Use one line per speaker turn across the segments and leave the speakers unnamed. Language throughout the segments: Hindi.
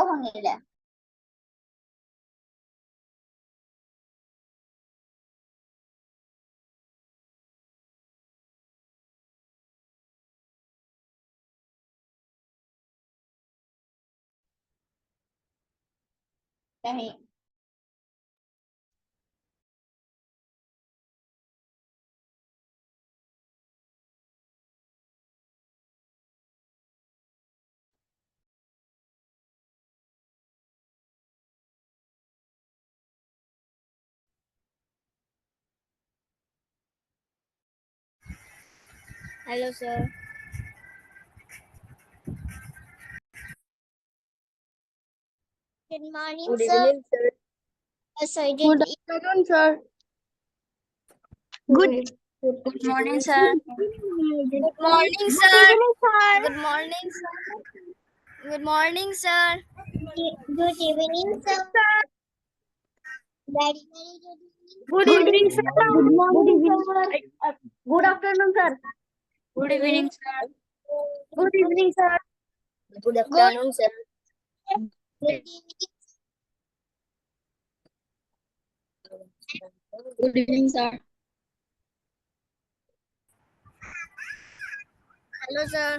এটাও শুনিলে नहीं
Hello, sir. Good morning,
Good
sir.
evening, sir.
Sorry,
Good afternoon, sir.
Good
morning, sir.
Good morning, sir. Good morning, sir. Good morning, sir. Good evening, sir. Very, very good evening.
Good evening, sir.
Good morning, sir.
Good afternoon, sir.
Good evening, sir.
Good evening, sir.
Good afternoon, sir. Good evening.
Good evening, sir.
Hello, sir.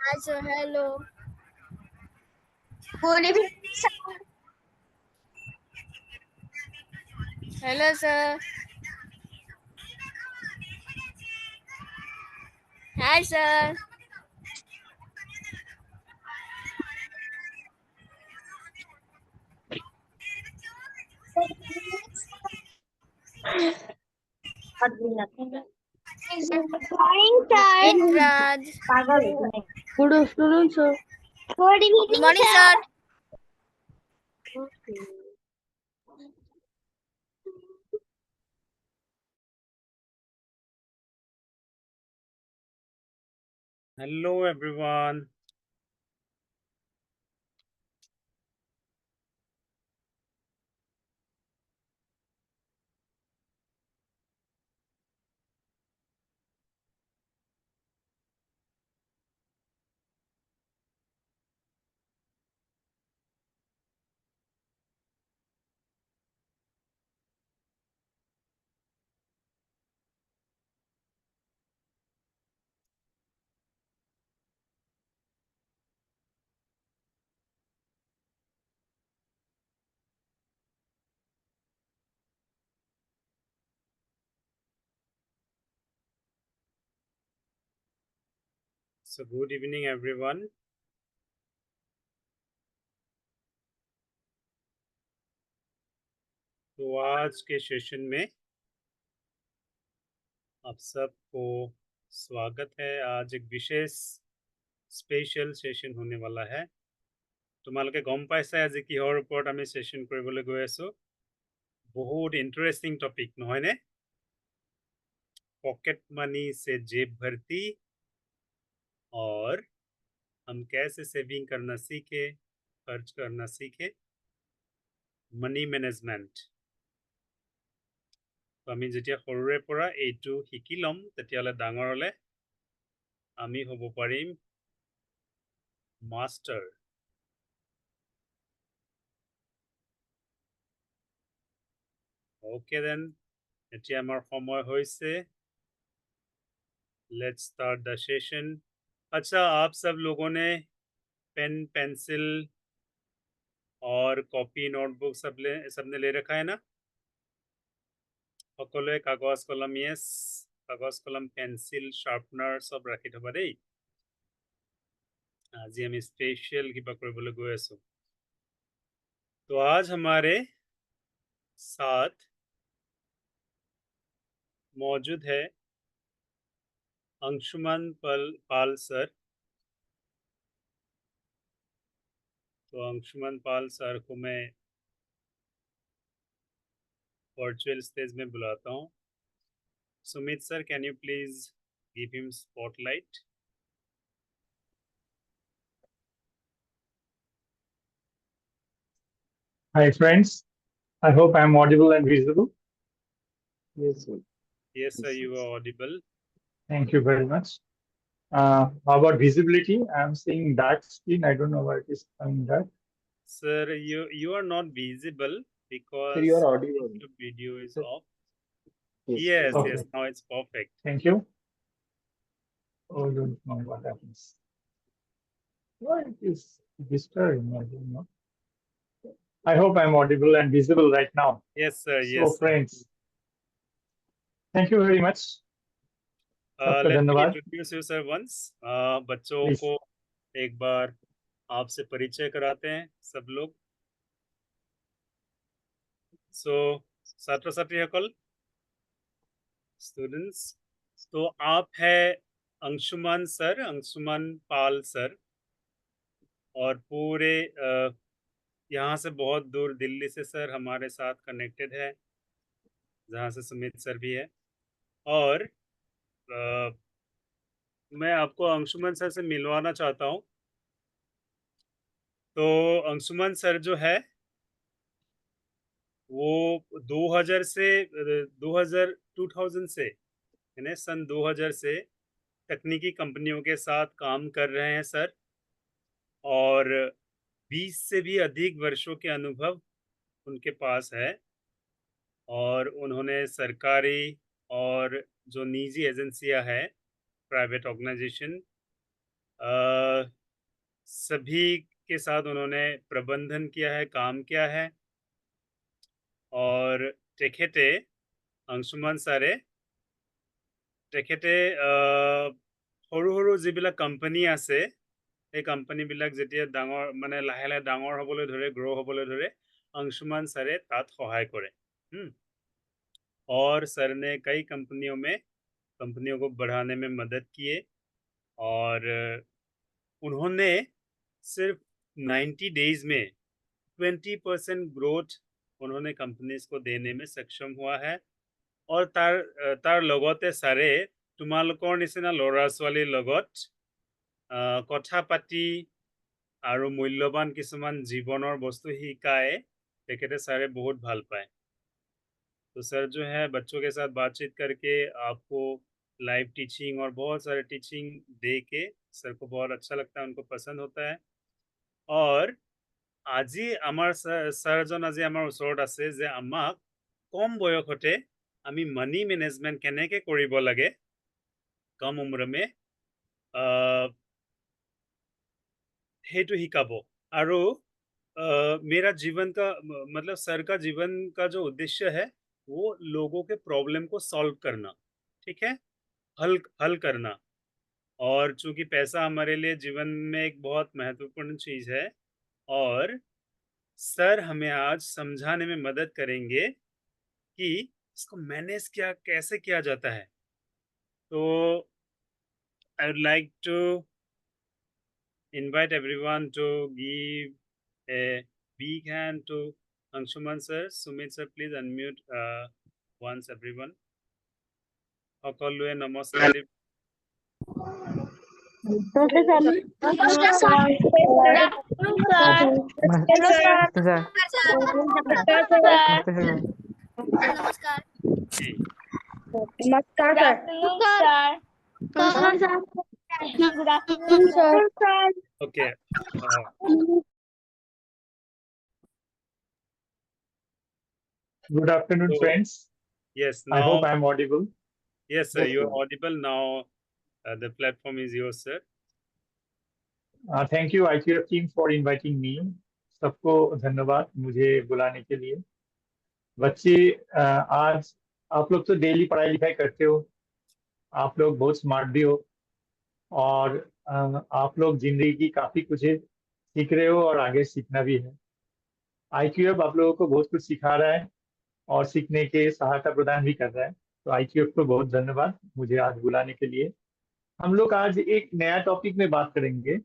Hi, sir. Hello.
Good evening, sir.
Hello, sir. Hi, sir. Hey, Raj.
Good afternoon, sir.
Good evening, good morning, sir.
Hello, everyone. So good evening, everyone. तो आज के सेशन में आप सबको स्वागत है। आज एक विशेष स्पेशल सेशन होने वाला है। তোমালোকে গম পাইছা আজি কিহৰ ওপৰত আমি সেশন কৰিবলৈ গৈ আছো। बहुत इंटरेस्टिंग टॉपिक নহয়নে? पॉकेट मनी से जेब भरती और हम कैसे सेविंग करना सीखे, खर्च करना सीखे, मनी मैनेजमेंट। তো আমি যেতিয়া সৰুৰে পৰা এইটো শিকি ল'ম তেতিয়ালে ডাঙৰলে আমি হ'ব পাৰিম মাস্টাৰ। ओके देन এতিয়া আমাৰ সময় হৈছে। Let's start the session. अच्छा, आप सब लोगों ने पेन पेंसिल और कॉपी नोटबुक सबने ले रखा है ना? সকলোৱে কাগজ কলম, yes, কাগজ কলম পেন্সিল শাर्पनर सब ৰাখি থবা দেই। আজি আমি স্পেশাল কিবা কৰিবলৈ গৈ আছো। तो आज हमारे साथ मौजूद है अंशुमन पाल सर। तो अंशुमन पाल सर को मैं वर्चुअल स्टेज में बुलाता हूँ। Sumit sir, can you please give him spotlight.
Hi friends, I hope I am audible and visible.
Yes sir, you are audible.
Thank you very much. How about visibility? I'm seeing dark screen. I don't know why it is coming dark.
Sir, you are not visible because
Sir, you are audible.
the video is
Sir.
off.
Yes.
Yes,
Okay.
yes, now it's perfect.
Thank you. Oh, don't know what happens. Why it is disturbing? I don't know. I hope I'm audible and visible right now.
Yes, sir.
So,
Yes, sir.
friends, thank you very much. सबका
Let me
धन्यवाद.
introduce you, sir, once. बच्चों
Please.
को एक बार आपसे परिचय कराते हैं सब लोग. So, छात्र छात्रीসকल, स्टूडेंट्स, तो आप है अंशुमान सर, अंशुमान पाल सर, और पूरे यहाँ से बहुत दूर दिल्ली से सर हमारे साथ कनेक्टेड है, जहाँ से सुमित सर भी है. और मैं आपको अंशुमान सर से मिलवाना चाहता हूँ. तो अंशुमान सर जो है वो 2000 से यानी सन 2000 से तकनीकी कंपनियों के साथ काम कर रहे हैं सर, और 20 से भी अधिक वर्षों के अनुभव उनके पास है. और उन्होंने सरकारी और जो निजी एजेंसियां हैं, प्राइवेट ऑर्गेनाइजेशन, सभी के साथ उन्होंने प्रबंधन किया है, काम किया है. और तेखेते अंशुमान सारे তেখেতে সৰু সৰু যিবিলাক কোম্পানী আছে, এই কোম্পানীবিলাক যেতিয়া ডাঙৰ মানে লাহে লাহে ডাঙৰ হ'বলৈ ধৰে, গ্रो হ'বলৈ ধৰে, अंशुमान सर तात सहाय करे. और सर ने कई कंपनियों को बढ़ाने में मदद किए, और उन्होंने सिर्फ 90 डेज में 20% ग्रोथ उन्होंने कंपनीज को देने में सक्षम हुआ है. और तार लगते सारे তোমালোকৰ নিচিনা ল'ৰা ছোৱালীৰ লগত কথা পাতি আৰু মূল্যৱান কিছুমান জীৱনৰ বস্তু শিকায় তেখেতে सारे बहुत ভাল पाए. तो सर जो है बच्चों के साथ बातचीत करके आपको लाइव टीचिंग और बहुत सारे टीचिंग दे के सर को बहुत अच्छा लगता है, उनको पसंद होता है. और আজি আমাৰ ছাৰজন আজি আমাৰ ওচৰত আছে যে আমাক কম বয়সতে আমি মানি মেনেজমেন্ট কেনেকে কৰিব লাগে कम उम्र में हेतु हिकाबो. आरो मेरा जीवन का मतलब सर का जीवन का जो उद्देश्य है वो लोगों के प्रॉब्लम को सॉल्व करना, ठीक है, हल करना. और चूंकि पैसा हमारे लिए जीवन में एक बहुत महत्वपूर्ण चीज है, और सर हमें आज समझाने में मदद करेंगे कि इसको मैनेज कैसे किया जाता है. तो I would like to invite everyone to give a big hand to Anshuman sir. Sumit sir, please unmute once everyone. সকলোৱে নমস্কাৰ.
नमस्कार.
Okay.
Good afternoon,
So,
friends.
Yes,
I hope
now
I'm audible.
yes sir,
Yes,
you are
sir.
audible now. The platform is yours, sir.
Thank you IQF team for inviting me. सबको धन्यवाद मुझे बुलाने के लिए. बच्चे आज आप लोग तो डेली पढ़ाई लिखाई करते हो, आप लोग बहुत स्मार्ट भी हो, और आप लोग जिंदगी की काफी कुछ सीख रहे हो और आगे सीखना भी है. IQF आप लोगों को बहुत कुछ सिखा रहा है और सीखने के सहायता प्रदान भी कर रहा है. तो IQF को बहुत धन्यवाद मुझे आज बुलाने के लिए. हम लोग आज एक नया टॉपिक में बात करेंगे.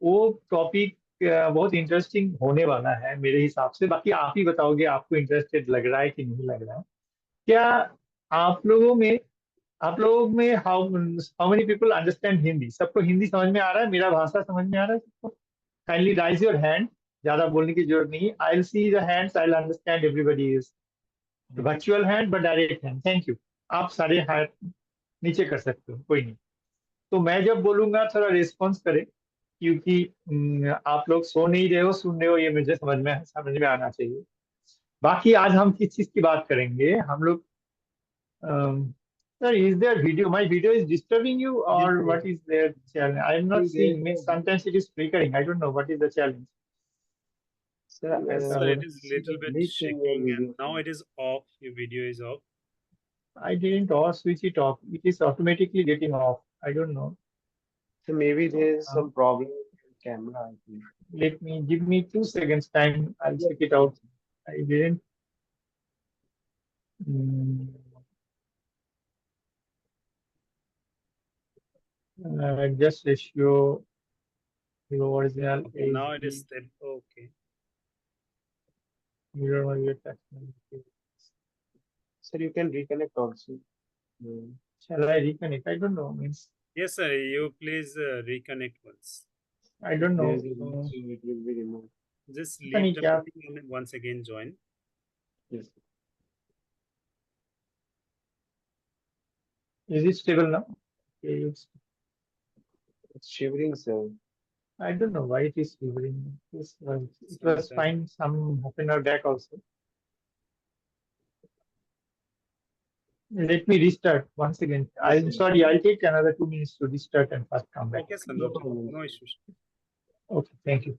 वो टॉपिक बहुत इंटरेस्टिंग होने वाला है मेरे हिसाब से. बाकी आप ही बताओगे आपको इंटरेस्टेड लग रहा है कि नहीं लग रहा है. क्या आप लोगों में how many people understand Hindi? सबको हिंदी समझ में आ रहा है? मेरा भाषा समझ में आ रहा है सबको? Kindly rise your hand. ज्यादा बोलने की जरूरत नहीं. I will see the hands, I will understand everybody is virtual hand but direct hand. Thank you. आप सारे हाथ नीचे कर सकते हो, कोई नहीं. तो मैं जब बोलूंगा थोड़ा रिस्पॉन्स करें, क्योंकि आप लोग सो नहीं रहे हो, सुन रहे हो, ये मुझे समझ में आना चाहिए। बाकी आज हम किस चीज की बात करेंगे हम लोग? Sir, is there video, my video is disturbing you और what is there challenge? I am not seeing, means sometimes it is flickering, I don't know what is the challenge.
Sir,
Yes, sir, it is
see
little
the
bit
glitch in your
shaking, and
video.
now it is off. Your video is off.
I didn't off switch it off, it is automatically getting off, I don't know.
So maybe there is
Uh,
some problem with your camera, I think.
give me 2 seconds time, I'll check it out. I didn't. Just ratio the original
Okay, now it is
HD
stable. Okay.
mirror on your attachment.
Sir, you can reconnect also.
Shall I reconnect? I don't know. Means
Yes, sir. You please reconnect once.
I don't
There
know.
is a glitch, so it will be removed.
Just
पता
leave
नहीं
the
क्या.
meeting and once again join.
Yes.
Is it stable now? Okay,
It's shivering, sir.
I don't know why it is shivering. It was
Sometimes.
fine some half an hour back also. Let me restart once again. I'm sorry, I'll take another 2 minutes to restart and first come back.
Okay, sir.
No
No,
problem.
no issues.
Okay, thank you.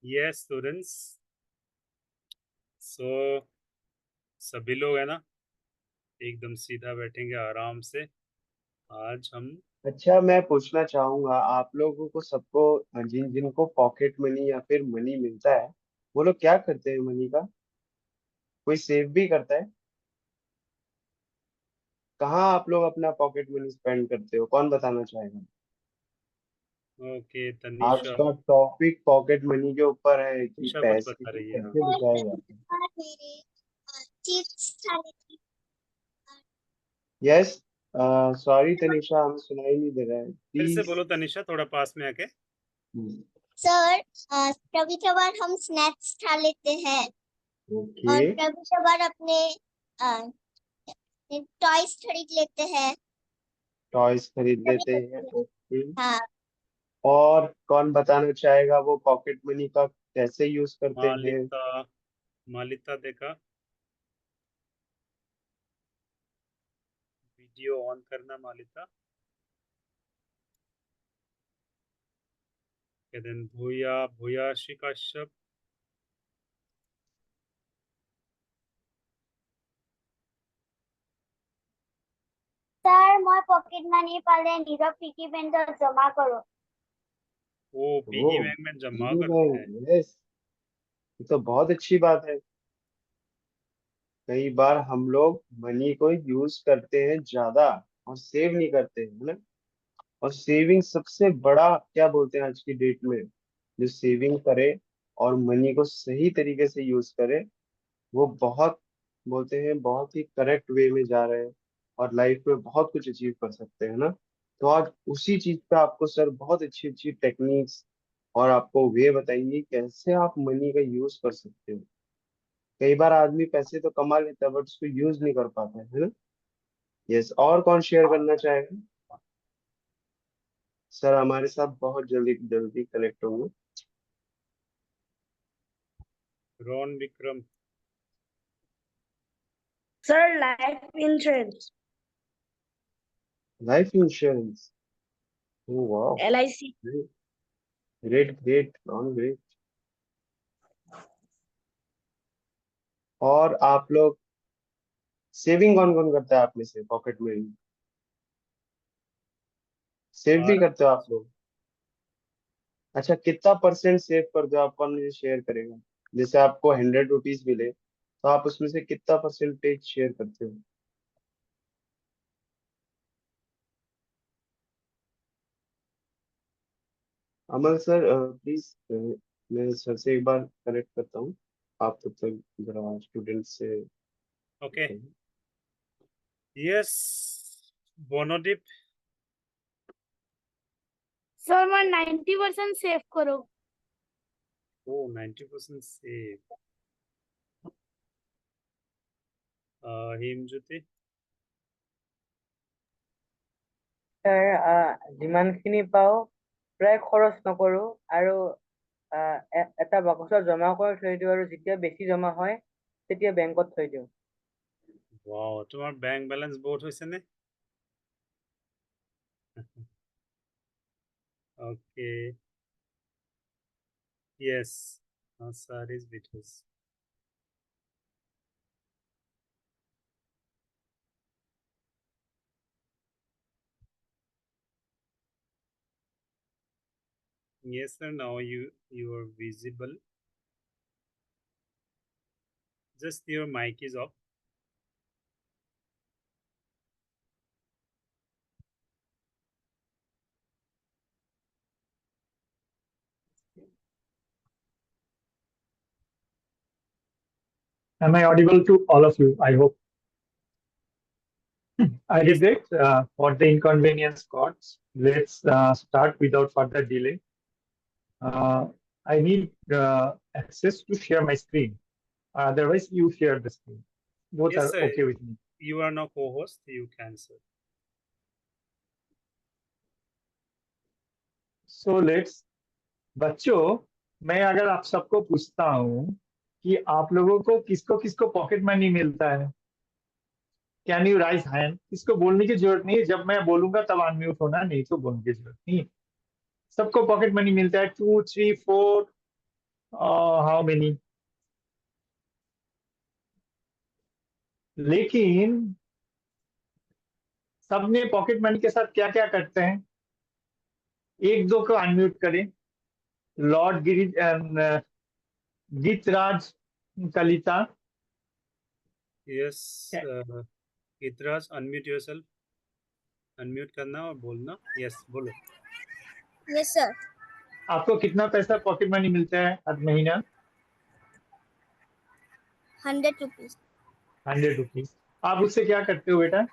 Yes, students. So सभी लोग है ना, एकदम सीधा बैठेंगे आराम से। आज हम
अच्छा, मैं पूछना चाहूंगा आप लोगों को सबको, जिनको पॉकेट मनी या फिर मनी मिलता है, वो लोग क्या करते हैं मनी का? कोई सेव भी करता है? कहाँ आप लोग अपना पॉकेट मनी स्पेंड करते हो? कौन बताना चाहेगा?
ओके,
आज
तनीषा
का टॉपिक पॉकेट मनी के ऊपर है कि
तनीषा कुछ
पैसे
बता
को
रही है।
कैसे बचाया जाता है। यस, सॉरी तनिषा, हमें सुनाई नहीं दे रहा है,
फिर से
प्लीज।
बोलो तनीषा, थोड़ा पास में आके।
सर, कभी कभार हम स्नैक्स खा लेते हैं और
ओके,
कभी कभार अपने टॉयज खरीद लेते हैं।
टॉयज खरीद लेते हैं, ओके।
हाँ,
और कौन बताना चाहेगा वो पॉकेट मनी का कैसे यूज करते हैं?
मालिता, मालिता देखा, वीडियो ऑन करना मालिता। देन भूया, भूयाशी कश्यप,
सर मैं पॉकेट मनी पाले नीरव पिकी पेंटर जमा करो।
वो पिगी बैंक में जमा करते हैं।
यस, ये तो बहुत अच्छी बात है। कई बार हम लोग मनी को यूज करते हैं ज्यादा और सेव नहीं करते हैं, है ना? और सेविंग सबसे बड़ा क्या बोलते हैं आज की डेट में, जो सेविंग करे और मनी को सही तरीके से यूज करे, वो बहुत बोलते हैं बहुत ही करेक्ट वे में जा रहे हैं और लाइफ में बहुत कुछ अचीव कर सकते हैं ना। तो आज उसी चीज पे आपको सर बहुत अच्छी अच्छी टेक्निक्स और आपको वे बताएंगे कैसे आप मनी का यूज कर सकते हो। कई बार आदमी पैसे तो कमा लेता है बट उसको यूज नहीं कर पाता है ना? यस, और कौन शेयर करना चाहेगा? सर हमारे साथ बहुत जल्दी जल्दी कनेक्ट होंगे।
रोन Vikram,
sir life insurance,
life insurance, oh wow,
LIC।
Great great non great. और आप लोग सेविंग कौन कौन करता है आप में से? पॉकेट में सेव भी करते हो आप लोग? अच्छा, कितना परसेंट सेव करते हो आप? कौन मुझे शेयर करेगा? जैसे आपको 100 रुपीज मिले तो आप उसमें से कितना परसेंटेज शेयर करते हो? अमल सर, प्लीज, मैं सर से एक बार कनेक्ट करता हूँ, आप तब तक जरा स्टूडेंट से।
ओके। यस, बोनोदीप,
सर मैं 90% सेव करो।
Oh, 90% save. হিমজ্যোতি?
Sir, যিমানখিনি পাওঁ প্ৰায় খৰচ নকৰো আৰু এটা বাকচত জমা কৰি থৈ দিওঁ আৰু যেতিয়া বেছি জমা হয় তেতিয়া বেংকত থৈ দিওঁ।
Wow, তোমাৰ বেংক বেলেঞ্চ বহুত হৈছে নে? Okay. Yes. Answer is Beatles. Yes, sir. Now you are visible. Just your mic is off.
Am I audible to all of you? I hope. I
Yes.
regret for the inconvenience caused. Let's start without further delay. I need access to share my screen. Otherwise, you share the screen. Both
Yes,
are
sir.
okay with me.
You are now co-host. You can, sir.
So let's. बच्चों, मैं अगर आप सबको पूछता हूँ कि आप लोगों को किसको किसको पॉकेट मनी मिलता है, कैन यू राइज हैंड? किसको बोलने की जरूरत नहीं है, जब मैं बोलूंगा तब अनम्यूट होना, नहीं तो बोलने की जरूरत नहीं है। सबको पॉकेट मनी मिलता है, 2, 3, 4, हाउ मेनी? लेकिन सबने पॉकेट मनी के साथ क्या क्या करते हैं? एक दो को अनम्यूट करें। लॉर्ड गिरी गीतराज Kalita.
Yes. Gitraj, unmute yourself. Unmute करना और बोलना. Yes, बोलो.
Yes, sir.
आपको कितना पैसा पॉकेट मनी मिलता है हर महीना?
100 rupees.
100 रुपीज। आप उससे क्या करते हो बेटा?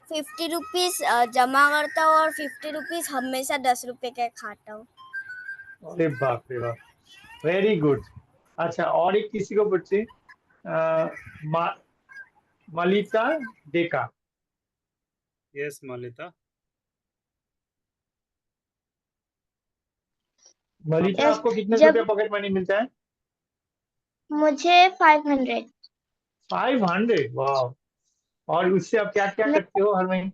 50 rupees जमा करता हूँ और 50 rupees हमेशा 10 रुपए के खाता हूँ।
अरे बाप रे बाप, वेरी गुड। अच्छा, और एक किसी को पूछे, मलिता डेका।
Yes, Malita.
मलिता,
Yes,
आपको कितने
जब
रुपया पॉकेट मनी मिलता है?
मुझे 500।
500, वाह। और उससे आप क्या क्या
मैं
करते हो हर महीने?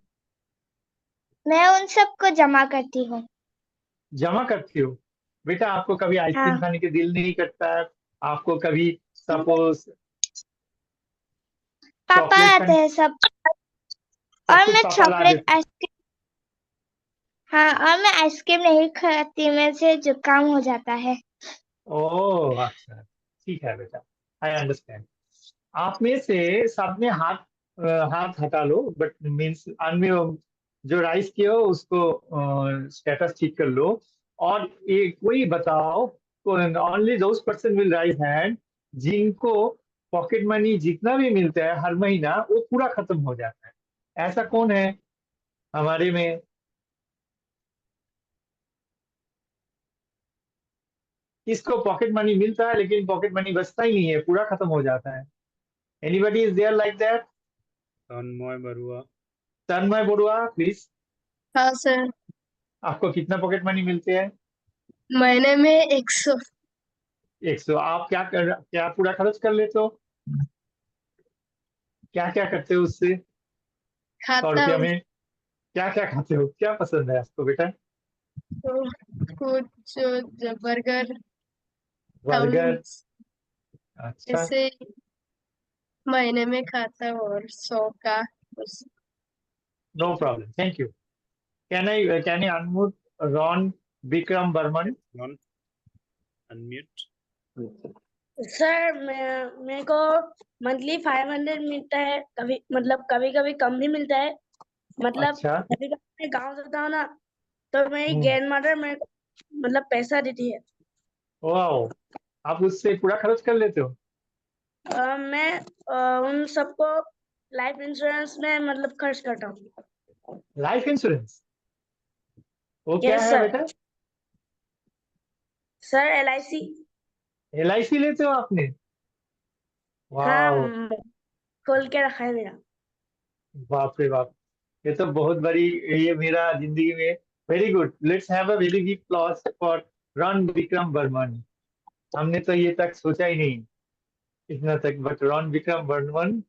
मैं उन सबको जमा करती हूँ।
जमा करते हो? बेटा, आपको कभी आइसक्रीम
हाँ,
खाने के दिल नहीं करता है? आपको कभी सपोज
पापा
चॉकलेट
लाते हैं सब,
सब
और
कुछ
मैं
पापा ला
चॉकलेट
देते?
आइसक्रीम, हाँ, और मैं आइसक्रीम नहीं खाती, मेरे से जुकाम हो जाता है।
ओह अच्छा, ठीक है बेटा, आई अंडरस्टैंड। आप में से सबने हाथ हटा लो, बट मीन्स अनम्यूट, जो राइज किए हो उसको स्टेटस ठीक कर लो। और एक कोई बताओ, only those person will rise hand जिनको पॉकेट मनी जितना भी मिलता है हर महीना वो पूरा खत्म हो जाता है। ऐसा कौन है हमारे में? किसको पॉकेट मनी मिलता है लेकिन पॉकेट मनी बचता ही नहीं है, पूरा खत्म हो जाता है? Anybody is there like that?
Tanmoy Barua.
Tanmoy Barua please.
हाँ सर,
आपको कितना पॉकेट मनी मिलते हैं?
महीने में 100।
100। आप क्या पूरा खर्च कर लेते हो? क्या क्या करते हो उससे? 100
खाता
रुपया
हूँ
में क्या क्या खाते हो? क्या पसंद है आपको बेटा?
तो कुछ बर्गर,
बर्गर?
चाउमीन
अच्छा,
ऐसे महीने में खाता हूँ, और 100 का बस।
No problem, thank you. Can I unmute Ron Vikram Barman?
On. Unmute.
Sir, मेरे को मंथली 500 मिलता है, कभी मतलब कभी कभी कम भी मिलता है। मतलब
अच्छा।
कभी कभी मैं गाँव जाता हूँ ना, तो मेरी
हम्म,
ग्रैंड मदर मेरे को मतलब पैसा देती है।
वाओ, आप उससे पूरा खर्च कर लेते हो?
मैं उन सबको लाइफ इंश्योरेंस में मतलब खर्च करता हूँ।
Life insurance? वो क्या
यस
है
सर,
बेटा?
Sir LIC।
LIC लेते हो आपने?
हाँ,
वाह,
खोल के रखा है मेरा।
बाप रे बाप, ये तो बहुत बड़ी, ये मेरा जिंदगी में, very good, let's have a very big claps for Ron Vikram Varman. हमने तो ये तक सोचा ही नहीं इतना तक, बट रॉन विक्रम वर्मन।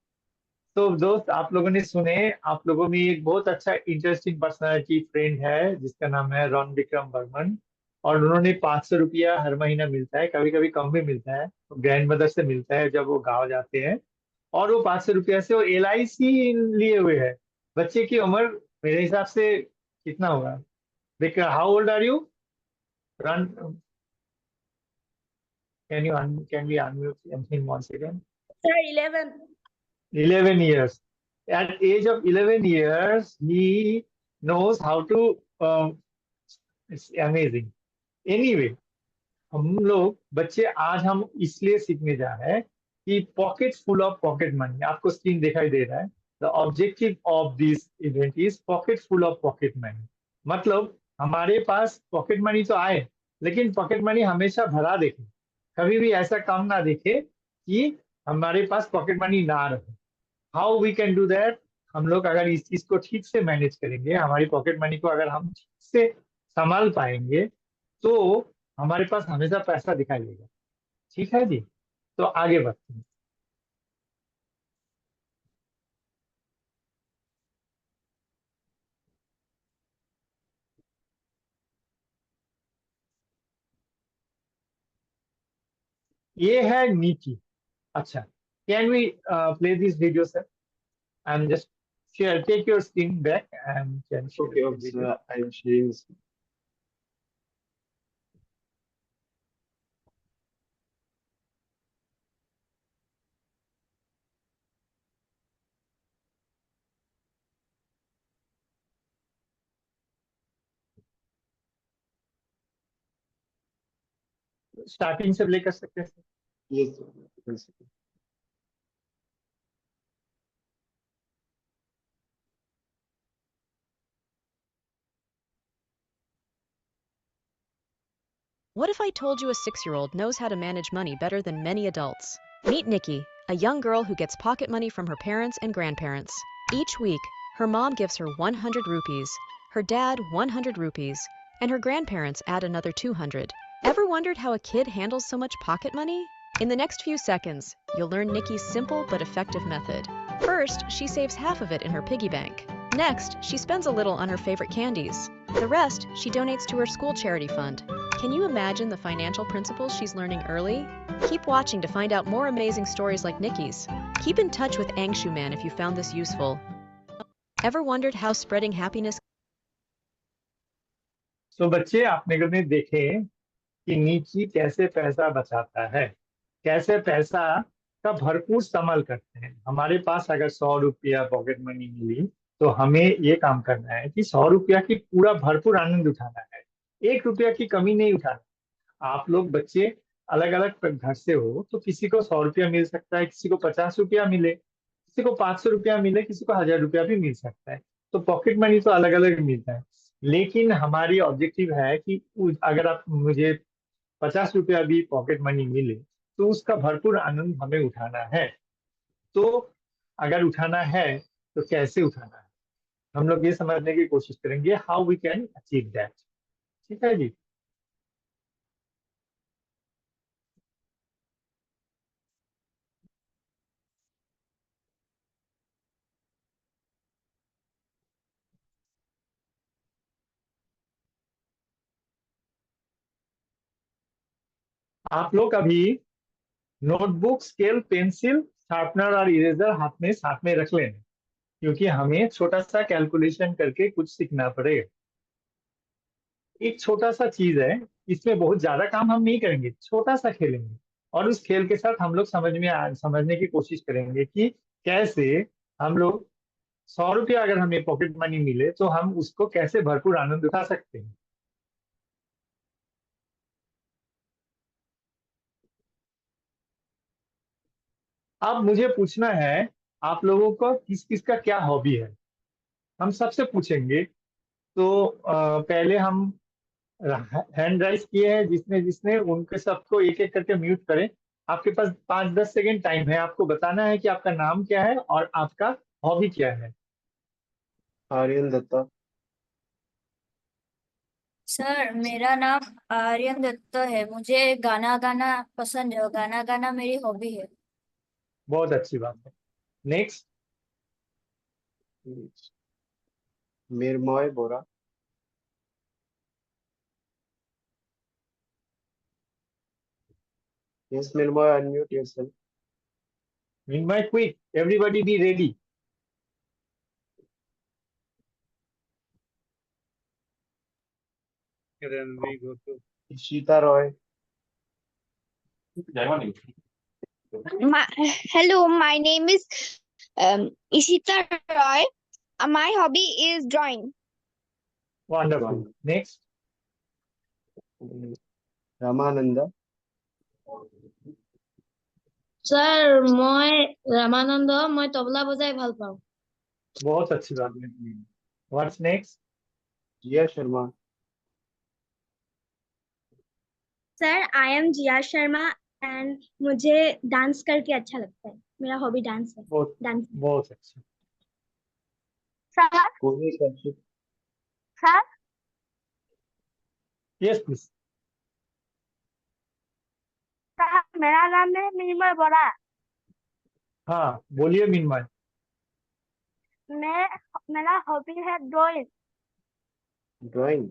तो दोस्त, आप लोगों ने सुने, आप लोगों में एक बहुत अच्छा इंटरेस्टिंग पर्सनालिटी फ्रेंड है जिसका नाम है रॉन विक्रम वर्मन। और उन्होंने 500 रुपया हर महीना मिलता है, कभी कभी कम भी मिलता है, तो ग्रैंड मदर से मिलता है जब वो गाँव जाते हैं। और वो 500 रुपया से वो LIC लिए हुए है। बच्चे की उम्र मेरे हिसाब से कितना होगा? Vikram, how old are you? Ron, can we unmute him once again?
Sir 11।
11 years. At age of 11 years, he knows how to. It's amazing. Anyway, हम लोग बच्चे आज हम इसलिए सीखने जा रहे हैं कि pocket full of pocket money, आपको स्क्रीन दिखाई दे रहा है। The objective of this event is pocket full of pocket money. मतलब हमारे पास पॉकेट मनी तो आए, लेकिन पॉकेट मनी हमेशा भरा देखे, कभी भी ऐसा काम ना देखे कि हमारे पास पॉकेट मनी ना रहे। How we can do that? हम लोग अगर इस चीज को ठीक से मैनेज करेंगे, हमारी पॉकेट मनी को अगर हम ठीक से संभाल पाएंगे, तो हमारे पास हमेशा पैसा दिखाई देगा। ठीक है जी, तो आगे बढ़ते हैं। ये है नीति। अच्छा, can we play this video sir? I am just share, take your screen back and can
Okay,
share
okay,
video.
sir. I'm sharing.
Starting से प्ले कर सकते हैं sir?
Yes, sir. Yes, sir.
What if I told you a 6-year-old knows how to manage money better than many adults? Meet Nikki, a young girl who gets pocket money from her parents and grandparents. Each week, her mom gives her 100 rupees, her dad 100 rupees, and her grandparents add another 200. Ever wondered how a kid handles so much pocket money? In the next few seconds, you'll learn Nikki's simple but effective method. First, she saves half of it in her piggy bank. Next, she spends a little on her favorite candies. The rest, she donates to her school charity fund. Can you imagine the financial principles she's learning early? Keep watching to find out more amazing stories like Nikki's. Keep in touch with Angshu Man if you found this useful. Ever wondered how spreading happiness?
तो बच्चे, आपने कभी देखे कि नीति कैसे पैसा बचाता है, कैसे पैसा का भरपूर इस्तेमाल करते हैं। हमारे पास अगर 100 रुपया पॉकेट मनी मिली, तो हमें ये काम करना है कि 100 रुपया की पूरा भरपूर आनंद उठाना है, 1 रुपया की कमी नहीं उठाना। आप लोग बच्चे अलग अलग घर से हो, तो किसी को 100 रुपया मिल सकता है, किसी को 50 रुपया मिले, किसी को 500 रुपया मिले, किसी को 1000 रुपया भी मिल सकता है। तो पॉकेट मनी तो अलग अलग मिलता है, लेकिन हमारी ऑब्जेक्टिव है कि अगर आप मुझे 50 रुपया भी पॉकेट मनी मिले, तो उसका भरपूर आनंद हमें उठाना है। तो अगर उठाना है तो कैसे उठाना है, हम लोग ये समझने की कोशिश करेंगे, how we can achieve that. ठीक है जी। आप लोग अभी नोटबुक, स्केल, पेंसिल, शार्पनर और इरेजर हाथ में साथ में रख लेना, क्योंकि हमें छोटा सा कैलकुलेशन करके कुछ सीखना पड़ेगा। एक छोटा सा चीज है, इसमें बहुत ज्यादा काम हम नहीं करेंगे, छोटा सा खेलेंगे, और उस खेल के साथ हम लोग समझने की कोशिश करेंगे कि कैसे हम लोग 100 रुपया अगर हमें पॉकेट मनी मिले, तो हम उसको कैसे भरपूर आनंद उठा सकते हैं। अब मुझे पूछना है, आप लोगों को किस किस का क्या हॉबी है, हम सबसे पूछेंगे। तो पहले हम हैंड राइज किए हैं जिसने जिसने, उनके सबको एक एक करके म्यूट करें। आपके पास 5-10 सेकेंड टाइम है, आपको बताना है कि आपका नाम क्या है और आपका हॉबी क्या है।
आर्यन दत्ता।
सर मेरा नाम आर्यन दत्त है। मुझे गाना गाना पसंद है, गाना गाना मेरी हॉबी है।
बहुत अच्छी बात है। Next.
Mrinmoy Bora. Yes Mrinmoy, unmute yourself.
Meanwhile quick, everybody be ready.
Then we go to
Ishita Roy.
Hello, my name is Ishita Roy. My hobby is drawing.
Wonderful. Next.
Ramananda.
Sir मैं रामानंद, मैं तबला बजाई ভাল পাওঁ।
बहुत अच्छी बात है। What's next?
Jia Sharma.
Sir I am Jia Sharma and मुझे डांस करके अच्छा लगता है। मेरा हॉबी डांस है।
बहुत
डांस।
बहुत अच्छा।
Sir
Kohli Kashyap.
Sir
yes please.
Sir मेरा नाम है मिनिमल बोरा।
हाँ बोलिए मीनवाइल।
मैं मेरा हॉबी है ड्राइंग।
ड्राइंग।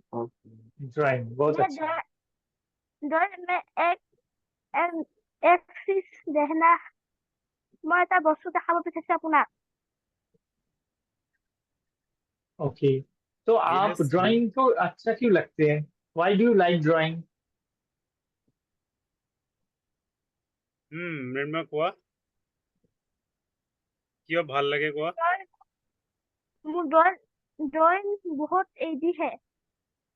ड्राइंग बहुत
मैं
अच्छा।
ड्राइंग में एक चीज देखना, मैं এটা বস্তু দেখাব বিচাৰিছো আপোনাক।
ओके, तो आप
yes,
ड्राइंग को अच्छा क्यों लगते हैं? Why do you like drawing?
Mrinmoy কোৱা, কিয় ভাল লাগে কোৱা?
মোৰ ड्राइंग बहुत इजी है।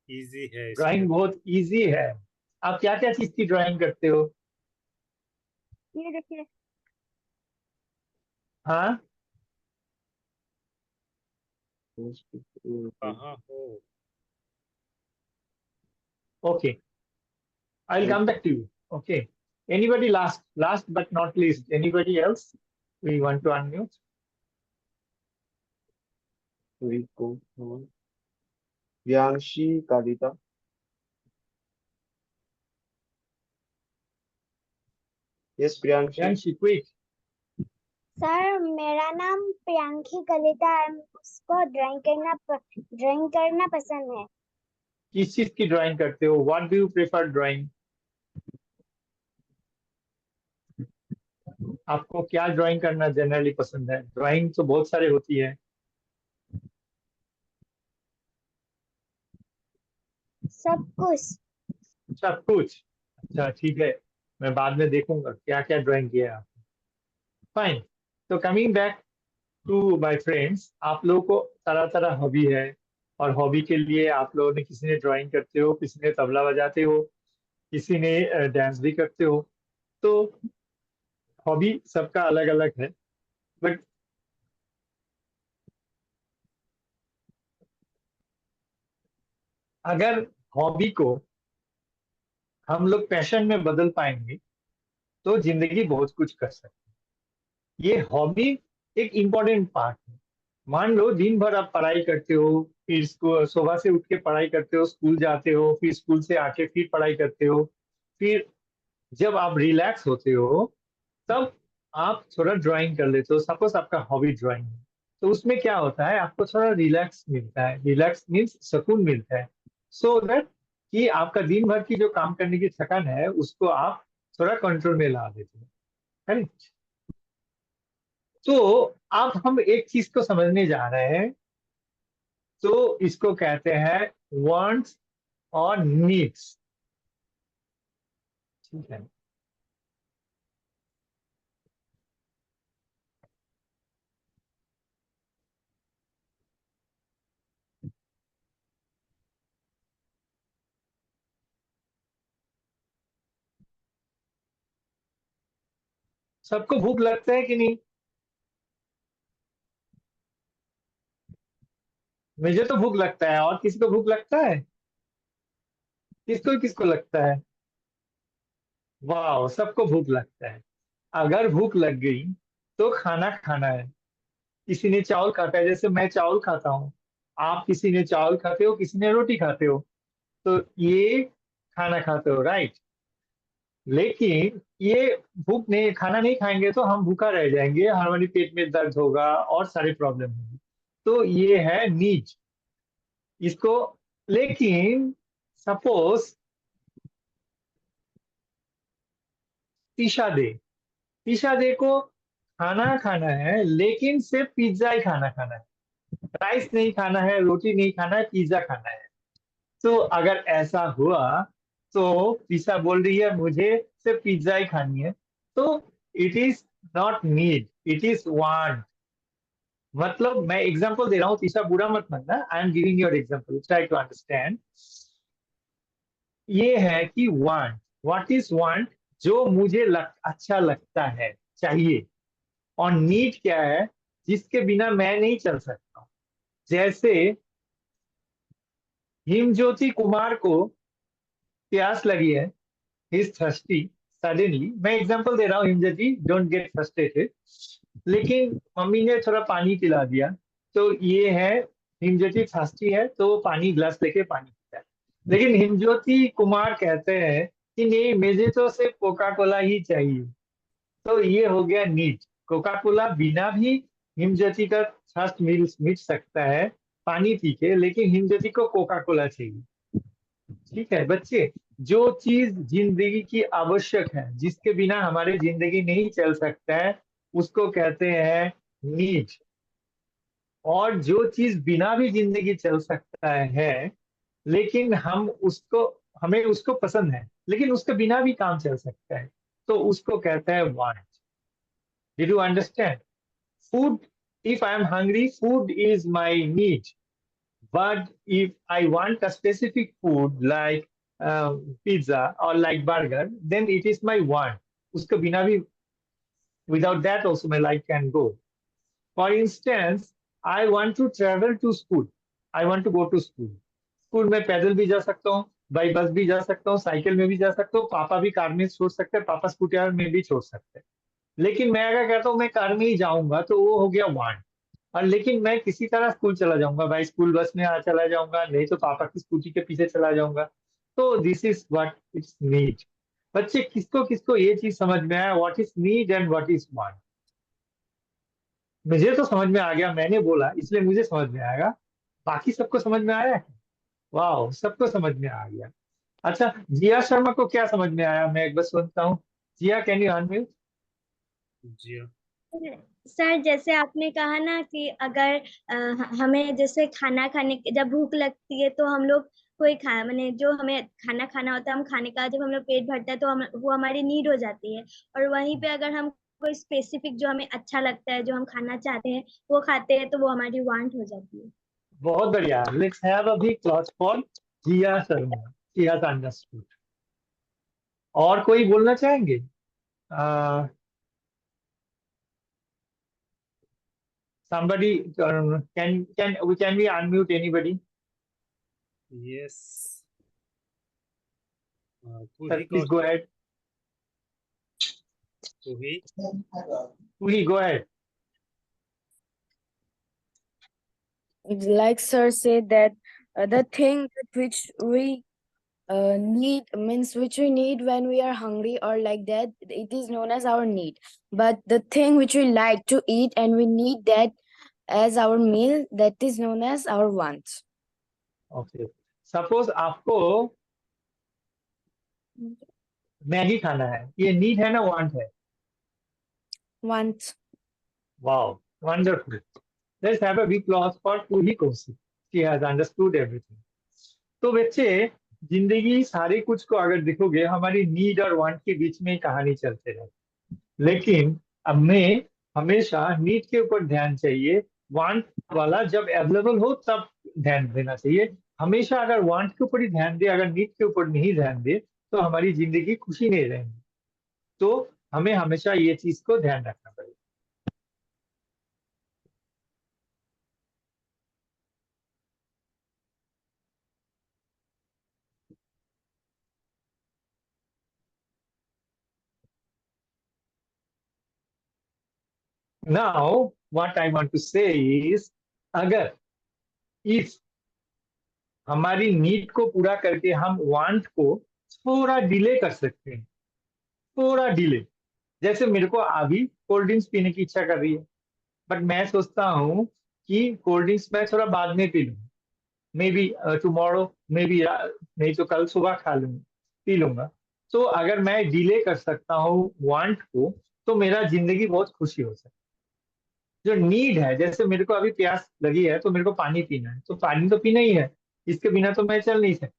इजी है
ड्राइंग
इसलिए।
बहुत इजी है। आप क्या क्या चीज की ड्राइंग करते हो?
ये देखिए।
हाँ
कहाँ हो?
Okay, I will come back to you. Okay, anybody last but not least, anybody else we want to unmute?
व्यांशी कालिता। यस प्रियांशी।
यांशी क्विक।
सर मेरा नाम प्रियांकी कलिता है। मुझको ड्राइंग करना पसंद है।
किस चीज की ड्राइंग करते हो? What do you prefer drawing? आपको क्या ड्राइंग करना जनरली पसंद है? ड्राइंग तो बहुत सारे होती है।
सब कुछ।
सब कुछ। अच्छा ठीक है, मैं बाद में देखूंगा क्या क्या ड्राइंग किया है आपने। फाइन। तो coming back to my friends, आप लोगों को तरह तरह हॉबी है, और हॉबी के लिए आप लोगों ने, किसी ने ड्राइंग करते हो, किसी ने तबला बजाते हो, किसी ने डांस भी करते हो। तो हॉबी सबका अलग अलग है, बट अगर हॉबी को हम लोग पैशन में बदल पाएंगे तो जिंदगी बहुत कुछ कर सकते हैं। ये हॉबी एक इम्पोर्टेंट पार्ट है। मान लो दिन भर आप पढ़ाई करते हो, फिर सुबह से उठ के पढ़ाई करते हो, स्कूल जाते हो, फिर स्कूल से आके फिर पढ़ाई करते हो, फिर जब आप रिलैक्स होते हो तब आप थोड़ा ड्राइंग कर लेते हो। सपोज आपका हॉबी ड्राइंग है, तो उसमें क्या होता है, आपको थोड़ा रिलैक्स मिलता है। रिलैक्स मीन्स सुकून मिलता है, सो दैट कि आपका दिन भर की जो काम करने की थकान है उसको आप थोड़ा कंट्रोल में ला देते हो। करेक्ट? तो अब हम एक चीज को समझने जा रहे हैं, तो इसको कहते हैं वांट्स और नीड्स। ठीक है, सबको भूख लगता है कि नहीं? मुझे तो भूख लगता है, और किसी को भूख लगता है? किसको किसको लगता है? वाह, सबको भूख लगता है। अगर भूख लग गई तो खाना खाना है। किसी ने चावल खाता है, जैसे मैं चावल खाता हूँ, आप किसी ने चावल खाते हो, किसी ने रोटी खाते हो, तो ये खाना खाते हो, राइट? लेकिन ये भूख नहीं, खाना नहीं खाएंगे तो हम भूखा रह जाएंगे, हमारे पेट में दर्द होगा और सारे प्रॉब्लम होंगे। तो ये है नीड इसको। लेकिन सपोज ईशा दे को खाना खाना है, लेकिन सिर्फ पिज्जा ही खाना खाना है, राइस नहीं खाना है, रोटी नहीं खाना है, पिज्जा खाना है। तो अगर ऐसा हुआ तो ईशा बोल रही है मुझे सिर्फ पिज्जा ही खानी है, तो it is not need, it is want. मतलब मैं एग्जांपल दे रहा हूँ, ईशा बुरा मत मानना, I am giving your example, try to understand. ये है कि वांट, व्हाट इज वांट? जो मुझे अच्छा लगता है, चाहिए। और नीड क्या है? जिसके बिना मैं नहीं चल सकता हूं। जैसे हिमज्योति कुमार को प्यास लगी है, ही इज थर्स्टी सडनली। मैं एग्जांपल दे रहा हूँ, हिमज्योति डोंट गेट फ्रस्ट्रेटेड। लेकिन मम्मी ने थोड़ा पानी पिला दिया, तो ये है हिमज्योति थर्स्टी है तो वो पानी ग्लास लेके पानी पीता है। लेकिन हिमज्योति कुमार कहते हैं कि नहीं, मुझे तो सिर्फ कोका कोला ही चाहिए। तो ये हो गया नीड। कोका कोला बिना भी हिमज्योति का थर्स्ट मिट सकता है पानी पी के, लेकिन हिमज्योति को कोका कोला चाहिए। ठीक है बच्चे, जो चीज जिंदगी की आवश्यक है, जिसके बिना हमारी जिंदगी नहीं चल सकता है, उसको कहते हैं नीड। और जो चीज बिना भी जिंदगी चल सकता है, लेकिन हमें उसको पसंद है, लेकिन उसके बिना भी काम चल सकता है, तो उसको कहते हैं want. Did you understand? Food, if I am hungry, food is my need. But if I want a specific food like pizza or like burger, then it is my want. उसके बिना भी, without that also my life can go. For instance, I want to travel to school. I want to go to school. School में पैदल भी जा सकता हूँ, बाई बस भी जा सकता हूँ, साइकिल में भी जा सकता हूँ, पापा भी कार में छोड़ सकते हैं, पापा स्कूटर में भी छोड़ सकते हैं। लेकिन मैं अगर कहता हूँ मैं कार में ही जाऊंगा, तो वो हो गया वांट। और लेकिन मैं किसी तरह स्कूल चला जाऊंगा, भाई स्कूल बस में आ चला जाऊंगा, नहीं तो पापा की स्कूटी के पीछे चला जाऊंगा। तो this is what it's need. बच्चे, किसको किसको ये चीज समझ में आया, what is need and what is want? मुझे तो समझ में आ गया, मैंने बोला इसलिए मुझे समझ में आएगा। बाकी सबको समझ में आया है? वाह, सबको समझ में आ गया। अच्छा, जिया शर्मा को क्या समझ में आया, मैं एक बार सुनता हूँ। जिया, कैन यू अनम्यूट?
जी हाँ।
सर जैसे आपने कहा ना कि अगर हमें जैसे खाना जब भूख लगती है तो हम लोग कोई खा मैंने जो हमें खाना खाना होता है, हम खाने का जब हम लोग पेट भरता है तो वो हमारी नीड हो जाती है। और वहीं पे अगर हम कोई स्पेसिफिक जो हमें अच्छा लगता है, जो हम खाना चाहते हैं, वो खाते हैं तो वो हमारी वांट हो जाती है।
बहुत बढ़िया, let's have a big claps for Jia Sharma, she has understood. और कोई बोलना चाहेंगे? Somebody, can we unmute anybody?
Yes.
Sir, please go ahead. Please go ahead.
Like sir said that the thing which we need means which we need when we are hungry or like that, it is known as our need. But the thing which we like to eat and we need that as our meal, that is known as our wants.
Okay. Suppose आपको मैगी खाना है, ये नीड है ना वांट है?
Wants.
Wow, wonderful. Let's have a big applause for Kuhi Kaushik. She has understood everything. तो बच्चे, जिंदगी सारे कुछ को अगर देखोगे, हमारी नीड और वांट के बीच में ही कहानी चलते रहे। लेकिन हमें हमेशा नीड के ऊपर ध्यान चाहिए, वांट वाला जब अवेलेबल हो तब ध्यान देना चाहिए। हमेशा अगर वांट के ऊपर ही ध्यान दे, अगर नीड के ऊपर नहीं ध्यान दे, तो हमारी जिंदगी खुशी नहीं रहेगी। तो हमें हमेशा ये चीज को ध्यान रखना पड़ेगा। Now, what I want to say is, अगर if हमारी नीड को पूरा करके हम वांट को थोड़ा डिले कर सकते हैं, थोड़ा डिले, जैसे मेरे को अभी कोल्ड ड्रिंक्स पीने की इच्छा कर रही है, बट मैं सोचता हूँ कि कोल्ड ड्रिंक्स मैं थोड़ा बाद में पी लूँ, may be tomorrow, may be नहीं तो कल सुबह खा लूंगा, पी लूंगा। तो अगर मैं डिले कर सकता हूँ वांट को, तो मेरा जिंदगी बहुत खुशी हो सकती है। जो नीड है, जैसे मेरे को अभी प्यास लगी है तो मेरे को पानी पीना है, तो पानी तो पीना ही है, इसके बिना तो मैं चल नहीं सकता।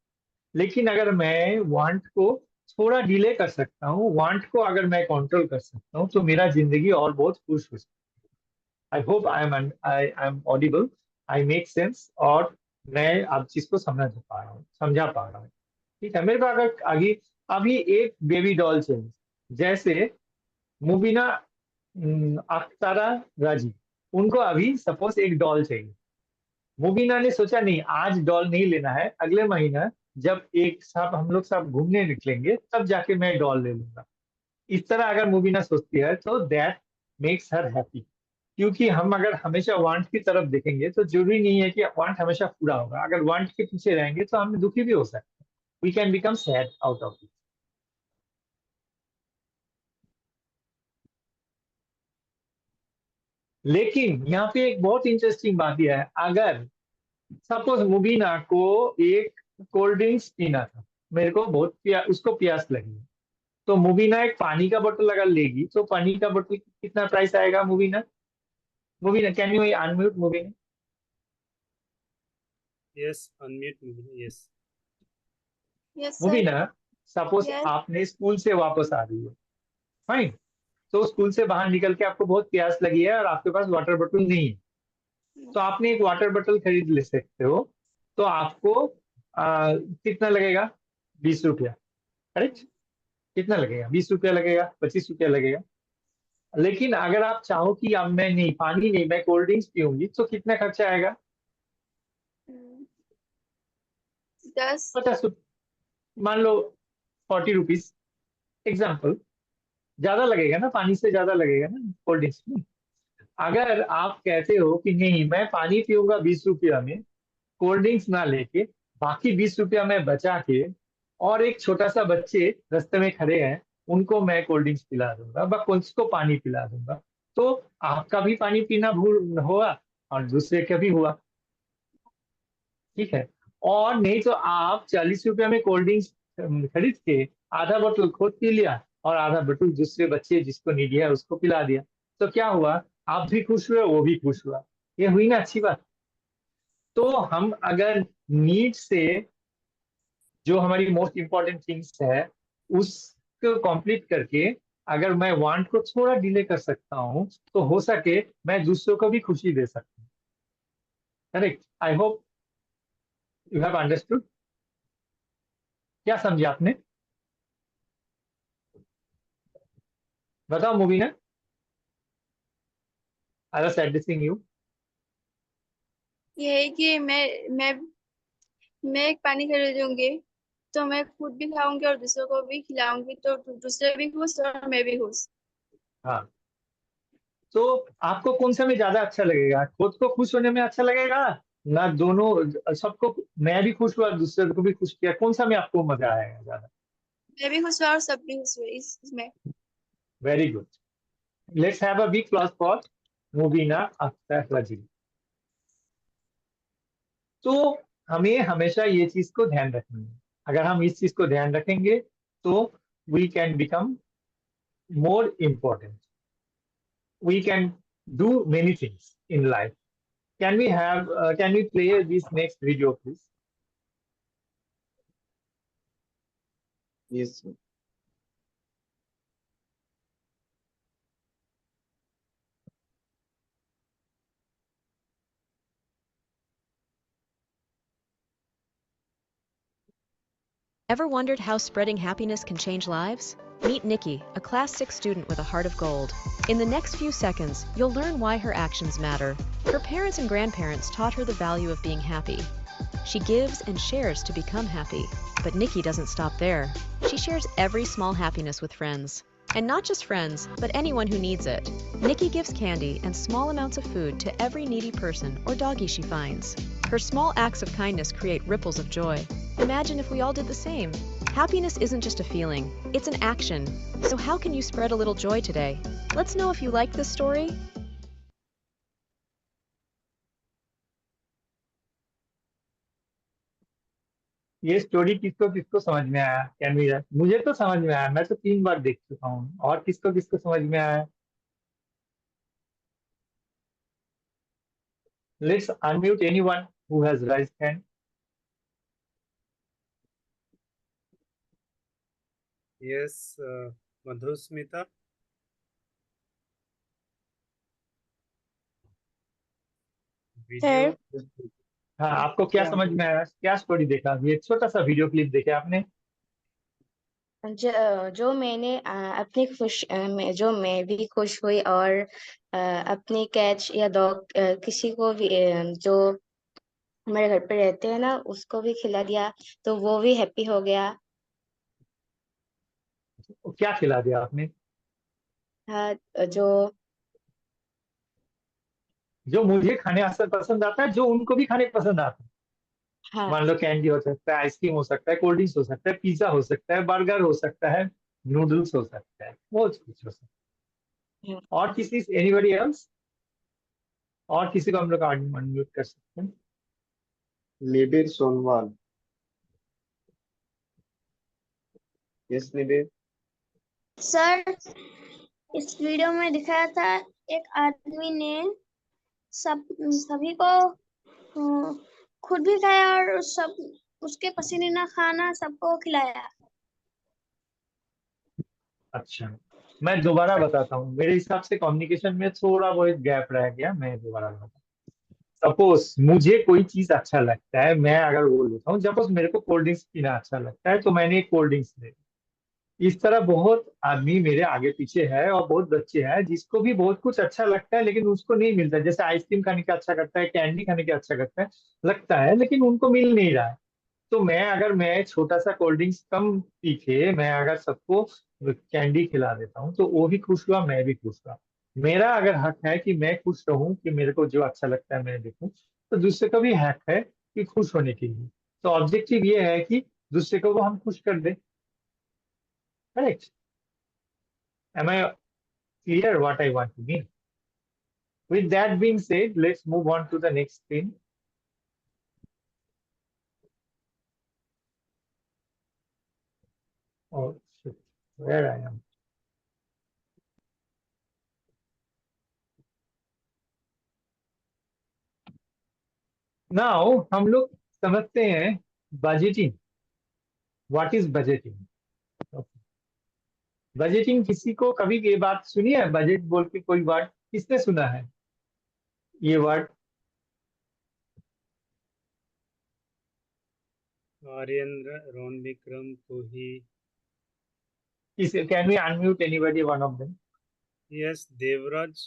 लेकिन अगर मैं वांट को थोड़ा डिले कर सकता हूँ, वांट को अगर मैं कंट्रोल कर सकता हूँ, तो मेरा जिंदगी और बहुत खुश हो सकती है। I hope I am audible, I make sense, और मैं अब चीज को समझा पा रहा हूँ। ठीक है, मेरे को अगर आगे अभी एक बेबी डॉल चाहिए, जैसे मुबीना, अख्तारा, राजी, उनको अभी सपोज एक डॉल चाहिए। मुबीना ने सोचा नहीं, आज डॉल नहीं लेना है, अगले महीना जब एक साथ हम लोग सब घूमने निकलेंगे तब जाके मैं डॉल ले लूंगा। इस तरह अगर मुबीना सोचती है तो दैट मेक्स हर हैप्पी। क्योंकि हम अगर हमेशा वांट की तरफ देखेंगे तो जरूरी नहीं है कि वांट हमेशा पूरा होगा। अगर वांट के पीछे रहेंगे तो हम दुखी भी हो सकते हैं। We can become sad out of it. लेकिन यहाँ पे एक बहुत इंटरेस्टिंग बात यह है, अगर सपोज मुबीना को एक कोल्ड ड्रिंक्स पीना था, मेरे को बहुत उसको प्यास लगी, तो मुबीना एक पानी का बोतल अगर लेगी, तो पानी का बोतल कितना प्राइस आएगा Mubina? Mubina, can you unmute Mubina?
Yes, unmute Mubina. Yes.
Yes, sir.
Mubina, suppose
Yes.
आपने स्कूल से वापस आ रही है, फाइन, तो स्कूल से बाहर निकल के आपको बहुत प्यास लगी है और आपके पास वाटर बोतल नहीं है, तो आपने एक वाटर बोतल खरीद ले सकते हो। तो आपको कितना लगेगा? 20 रुपया, करेक्ट? कितना लगेगा? 20 रुपया लगेगा, 25 रुपया लगेगा। लेकिन अगर आप चाहो कि अब मैं नहीं, पानी नहीं, मैं कोल्ड ड्रिंक्स पीऊंगी, तो कितना खर्चा आएगा?
10.
50 रुपये, मान लो 40 रुपीज एग्जाम्पल। ज्यादा लगेगा ना, पानी से ज्यादा लगेगा ना कोल्ड ड्रिंक्स में। अगर आप कहते हो कि नहीं, मैं पानी पीऊंगा 20 रुपया में, कोल्ड ड्रिंक्स ना लेके, बाकी 20 रुपया मैं बचा के, और एक छोटा सा बच्चे रास्ते में खड़े हैं, उनको मैं कोल्ड ड्रिंक्स पिला दूंगा, उसको पानी पिला दूंगा, तो आपका भी पानी पीना भूल हुआ और दूसरे का भी हुआ। ठीक है, और नहीं तो आप 40 रुपया में कोल्ड ड्रिंक्स खरीद के आधा बोतल खुद पी लिया और आधा बोतल दूसरे बच्चे जिसको नीड है उसको पिला दिया, तो क्या हुआ? आप भी खुश हुए, वो भी खुश हुआ। ये हुई ना अच्छी बात? तो हम अगर नीड से, जो हमारी मोस्ट इंपॉर्टेंट थिंग्स है, उसको कंप्लीट करके अगर मैं वांट को थोड़ा डिले कर सकता हूँ, तो हो सके मैं दूसरों को भी खुशी दे सकता हूँ। Correct? I hope you have understood. क्या समझे आपने? बताओ Mubina, I was addressing you.
ये है कि मैं एक पानी खरीदूंगी तो मैं खुद भी खाऊंगी और दूसरों को भी खिलाऊंगी, तो दूसरे भी खुश और मैं भी खुश।
हाँ, तो आपको कौन सा में ज्यादा अच्छा लगेगा? खुद को खुश होने में अच्छा लगेगा ना, दोनों सबको, मैं भी खुश हुआ दूसरे को भी खुश किया, कौन सा में आपको मजा आएगा ज्यादा?
मैं भी खुश हुआ और सब भी खुश हुए इसमें।
Very good, let's have a big class for Mubina Akhtar रजी। तो हमें हमेशा ये चीज को ध्यान रखना है। अगर हम इस चीज को ध्यान रखेंगे तो we can become more important, we can do many things in life. Can we play this next video, please?
Yes, sir.
Ever wondered how spreading happiness can change lives? Meet Nikki, a Class 6 student with a heart of gold. In the next few seconds, you'll learn why her actions matter. Her parents and grandparents taught her the value of being happy. She gives and shares to become happy. But Nikki doesn't stop there. She shares every small happiness with friends. And not just friends, but anyone who needs it. Nikki gives candy and small amounts of food to every needy person or doggy she finds. Her small acts of kindness create ripples of joy. Imagine if we all did the same. Happiness isn't just a feeling, it's an action. So how can you spread a little joy today? Let's know if you liked this story.
ये स्टोरी किसको किसको समझ में आया? कैन वी, मुझे तो समझ में आया, मैं तो 3 बार देख चुका हूँ। और किसको किसको समझ में आया? Let's unmute anyone who has raised hand.
Yes, Madhusmita. Video.
हाँ, आपको क्या समझ में आया? क्या स्टोरी देखा? ये छोटा सा वीडियो क्लिप देखे आपने?
जो मैंने अपनी जो मैं भी खुश हुई और अपनी कैच या डॉग किसी को भी जो हमारे घर पे रहते हैं ना उसको भी खिला दिया तो वो भी हैप्पी हो गया।
क्या खिला दिया आपने?
हाँ, जो
जो मुझे खाने पसंद आता है, जो उनको भी खाने पसंद आता है।
हाँ
मान लो कैंडी हो सकता है, आइसक्रीम हो सकता है, कोल्ड ड्रिंक्स हो सकता है, पिज्जा हो सकता है, बर्गर हो सकता है, नूडल्स हो सकता है, बहुत कुछ हो सकता है। और किसी एनीबडी एल्स? और किसी को हम लोग अनम्यूट कर सकते हैं?
निबिर सोनवाल। यस निबिर।
सर, इस वीडियो में दिखाया था एक आदमी ने सभी को खुद भी खाया और सब उसके पसीने खाना सबको खिलाया।
अच्छा, मैं दोबारा बताता हूँ। मेरे हिसाब से कम्युनिकेशन में थोड़ा बहुत गैप रह गया, मैं दोबारा बताता हूँ। सपोज मुझे कोई चीज अच्छा लगता है, मैं अगर बोल देता हूँ, सपोज मेरे को कोल्ड ड्रिंक्स पीना अच्छा लगता है तो मैंने एक कोल्ड ड्रिंक्स ले ली। इस तरह बहुत आदमी मेरे आगे पीछे है और बहुत बच्चे हैं जिसको भी बहुत कुछ अच्छा लगता है लेकिन उसको नहीं मिलता। जैसे आइसक्रीम खाने का अच्छा करता है, कैंडी खाने का अच्छा करता है, लगता है, लेकिन उनको मिल नहीं रहा है। तो मैं छोटा सा कोल्ड ड्रिंक्स कम पी के मैं अगर सबको कैंडी खिला देता हूँ तो वो भी खुश हुआ, मैं भी खुश हुआ। मेरा अगर हक है कि मैं खुश रहूं, कि मेरे को जो अच्छा लगता है मैं देखूं, तो दूसरे का भी हक है कि खुश होने के लिए। तो ऑब्जेक्टिव ये है कि दूसरे को वो हम खुश कर दें। Correct? Am I clear what I want to mean? With that being said, let's move on to the next thing. Oh, shit. Where I am. Now, हम लोग समझते हैं budgeting. What is budgeting? Budgeting किसी को कभी ये बात सुनी है? बजट बोल के कोई वर्ड किसने सुना है? ये वर्ड
आर्यन, रोन विक्रम, कोही।
Can we unmute anybody, one of them?
Yes, Devraj.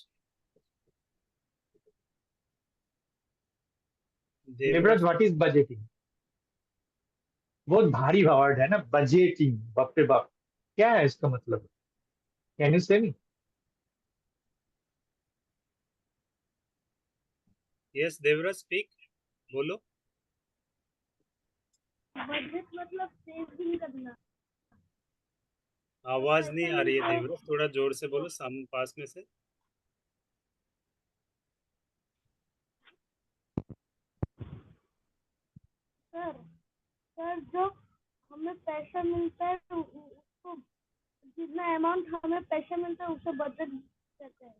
Devraj, what is budgeting? बहुत भारी वर्ड है ना, बजटिंग। बाप रे बाप, क्या है इसका मतलब? कैन यू से मी?
Yes, Devraj, speak. बोलो।
बजट मतलब सेविंग करना।
आवाज नहीं आ रही है देवराज, थोड़ा जोर से बोलो, सामने पास में से।
सर जो हमें पैसा मिलता है तो उसको जितना अमाउंट हमें पैसा मिलता है उसे बजट कहते हैं।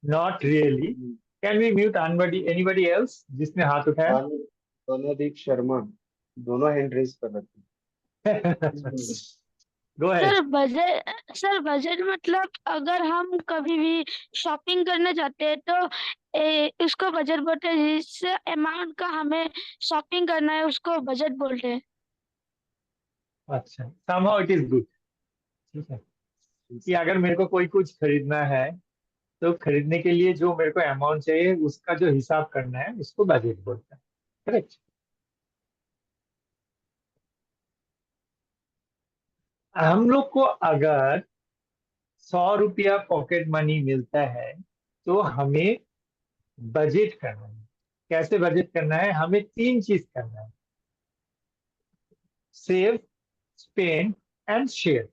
Not really. Can we mute anybody else जिसने हाथ उठाया?
सोनादीप शर्मा, दोनों हैंड रेज कर रखे।
Go ahead.
सर बजट मतलब अगर हम कभी भी शॉपिंग करने जाते हैं तो उसको बजट बोलते हैं। जिस अमाउंट का हमें शॉपिंग करना है उसको बजट बोलते हैं।
अच्छा, somehow it is good. ठीक है कि अगर मेरे को कोई कुछ खरीदना है तो खरीदने के लिए जो मेरे को अमाउंट चाहिए उसका जो हिसाब करना है उसको बजट बोलते हैं। करेक्ट? हम लोग को अगर 100 रुपया पॉकेट मनी मिलता है तो हमें बजट करना है। कैसे बजट करना है? हमें 3 चीज करना है: सेव, स्पेंड एंड शेयर।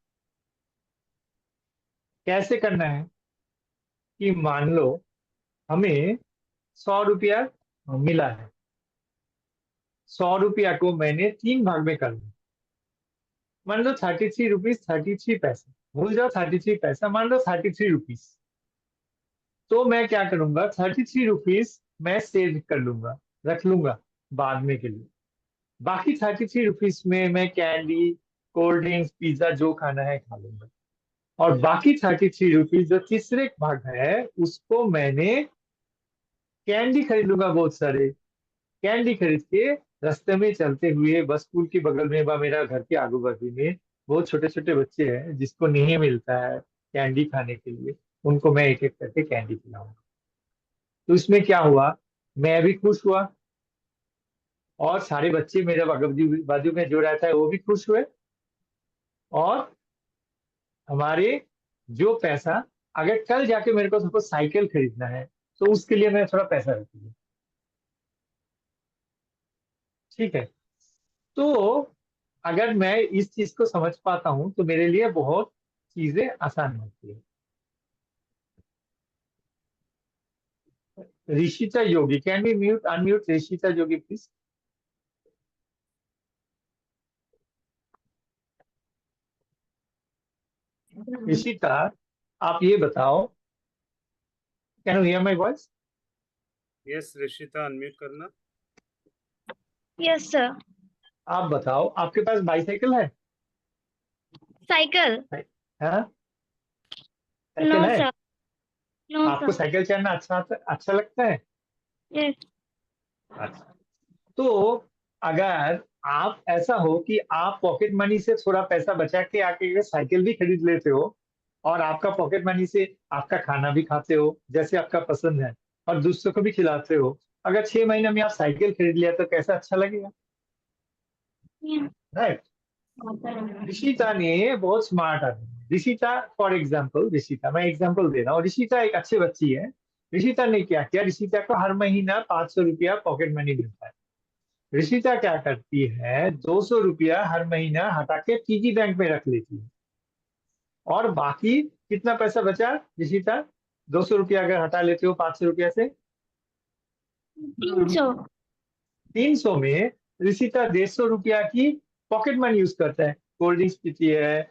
कैसे करना है? कि मान लो हमें 100 रुपया मिला है, 100 रुपया को मैंने 3 भाग में कर दिया। मान लो 33 रुपीज 33 पैसे, भूल जाओ 33 पैसा, मान लो 33 रुपीज। तो मैं क्या करूंगा, 33 रुपीज मैं सेव कर लूंगा, रख लूंगा बाद में के लिए। बाकी 33 रुपीज में मैं कैंडी, कोल्ड ड्रिंक्स, पिज्जा जो खाना है खा लूंगा। और बाकी 33 रुपीज जो तीसरे भाग है उसको मैंने कैंडी खरीद लूंगा, बहुत सारे कैंडी खरीद के रास्ते में चलते हुए, बस स्कूल के बगल में व मेरा घर के आजू बाजू में बहुत छोटे छोटे बच्चे हैं जिसको नहीं मिलता है कैंडी खाने के लिए, उनको मैं एक एक करके कैंडी खिलाऊंगा। तो इसमें क्या हुआ, मैं भी खुश हुआ और सारे बच्चे मेरे बाजू बाजू में जो रहता है वो भी खुश हुए। और हमारे जो पैसा, अगर कल जाके मेरे को सपोज साइकिल खरीदना है तो उसके लिए मैं थोड़ा पैसा रखूंगा। ठीक है। तो अगर मैं इस चीज को समझ पाता हूं तो मेरे लिए बहुत चीजें आसान होती है। Rishita Yogi, can we mute unmute Rishita Yogi please? Rishita, आप ये बताओ, can you hear my voice?
Yes Rishita, unmute करना।
Yes sir.
आप बताओ, आपके पास बाइसाइकिल है?
साइकिल?
हाँ, साइकिल
नो
है?
सर। नो
आपको
सर।
साइकिल चलाना अच्छा लगता है?
यस।
अच्छा। तो अगर आप, ऐसा हो कि आप पॉकेट मनी से थोड़ा पैसा बचा के आके अगर साइकिल भी खरीद लेते हो और आपका पॉकेट मनी से आपका खाना भी खाते हो जैसे आपका पसंद है और दूसरों को भी खिलाते हो, अगर 6 महीने में आप साइकिल खरीद लिया तो कैसा अच्छा लगेगा, राइट? ऋषिता ने बहुत स्मार्ट आदमी, ऋषिता फॉर एग्जाम्पल, ऋषिता, मैं एग्जाम्पल दे रहा हूँ, ऋषिता एक अच्छी बच्ची है। ऋषिता ने क्या किया, ऋषिता को हर महीना 500 रुपया पॉकेट मनी मिलता है। ऋषिता क्या करती है, 200 रुपया हर महीना हटा के पिगी बैंक में रख लेती है। और बाकी कितना पैसा बचा ऋषिता? 200 रुपया अगर हटा लेते हो 500 रुपया से,
300।
300 में ऋषिता 150 रुपया की पॉकेट मनी यूज करता है। कोल्ड ड्रिंक्स पीती है,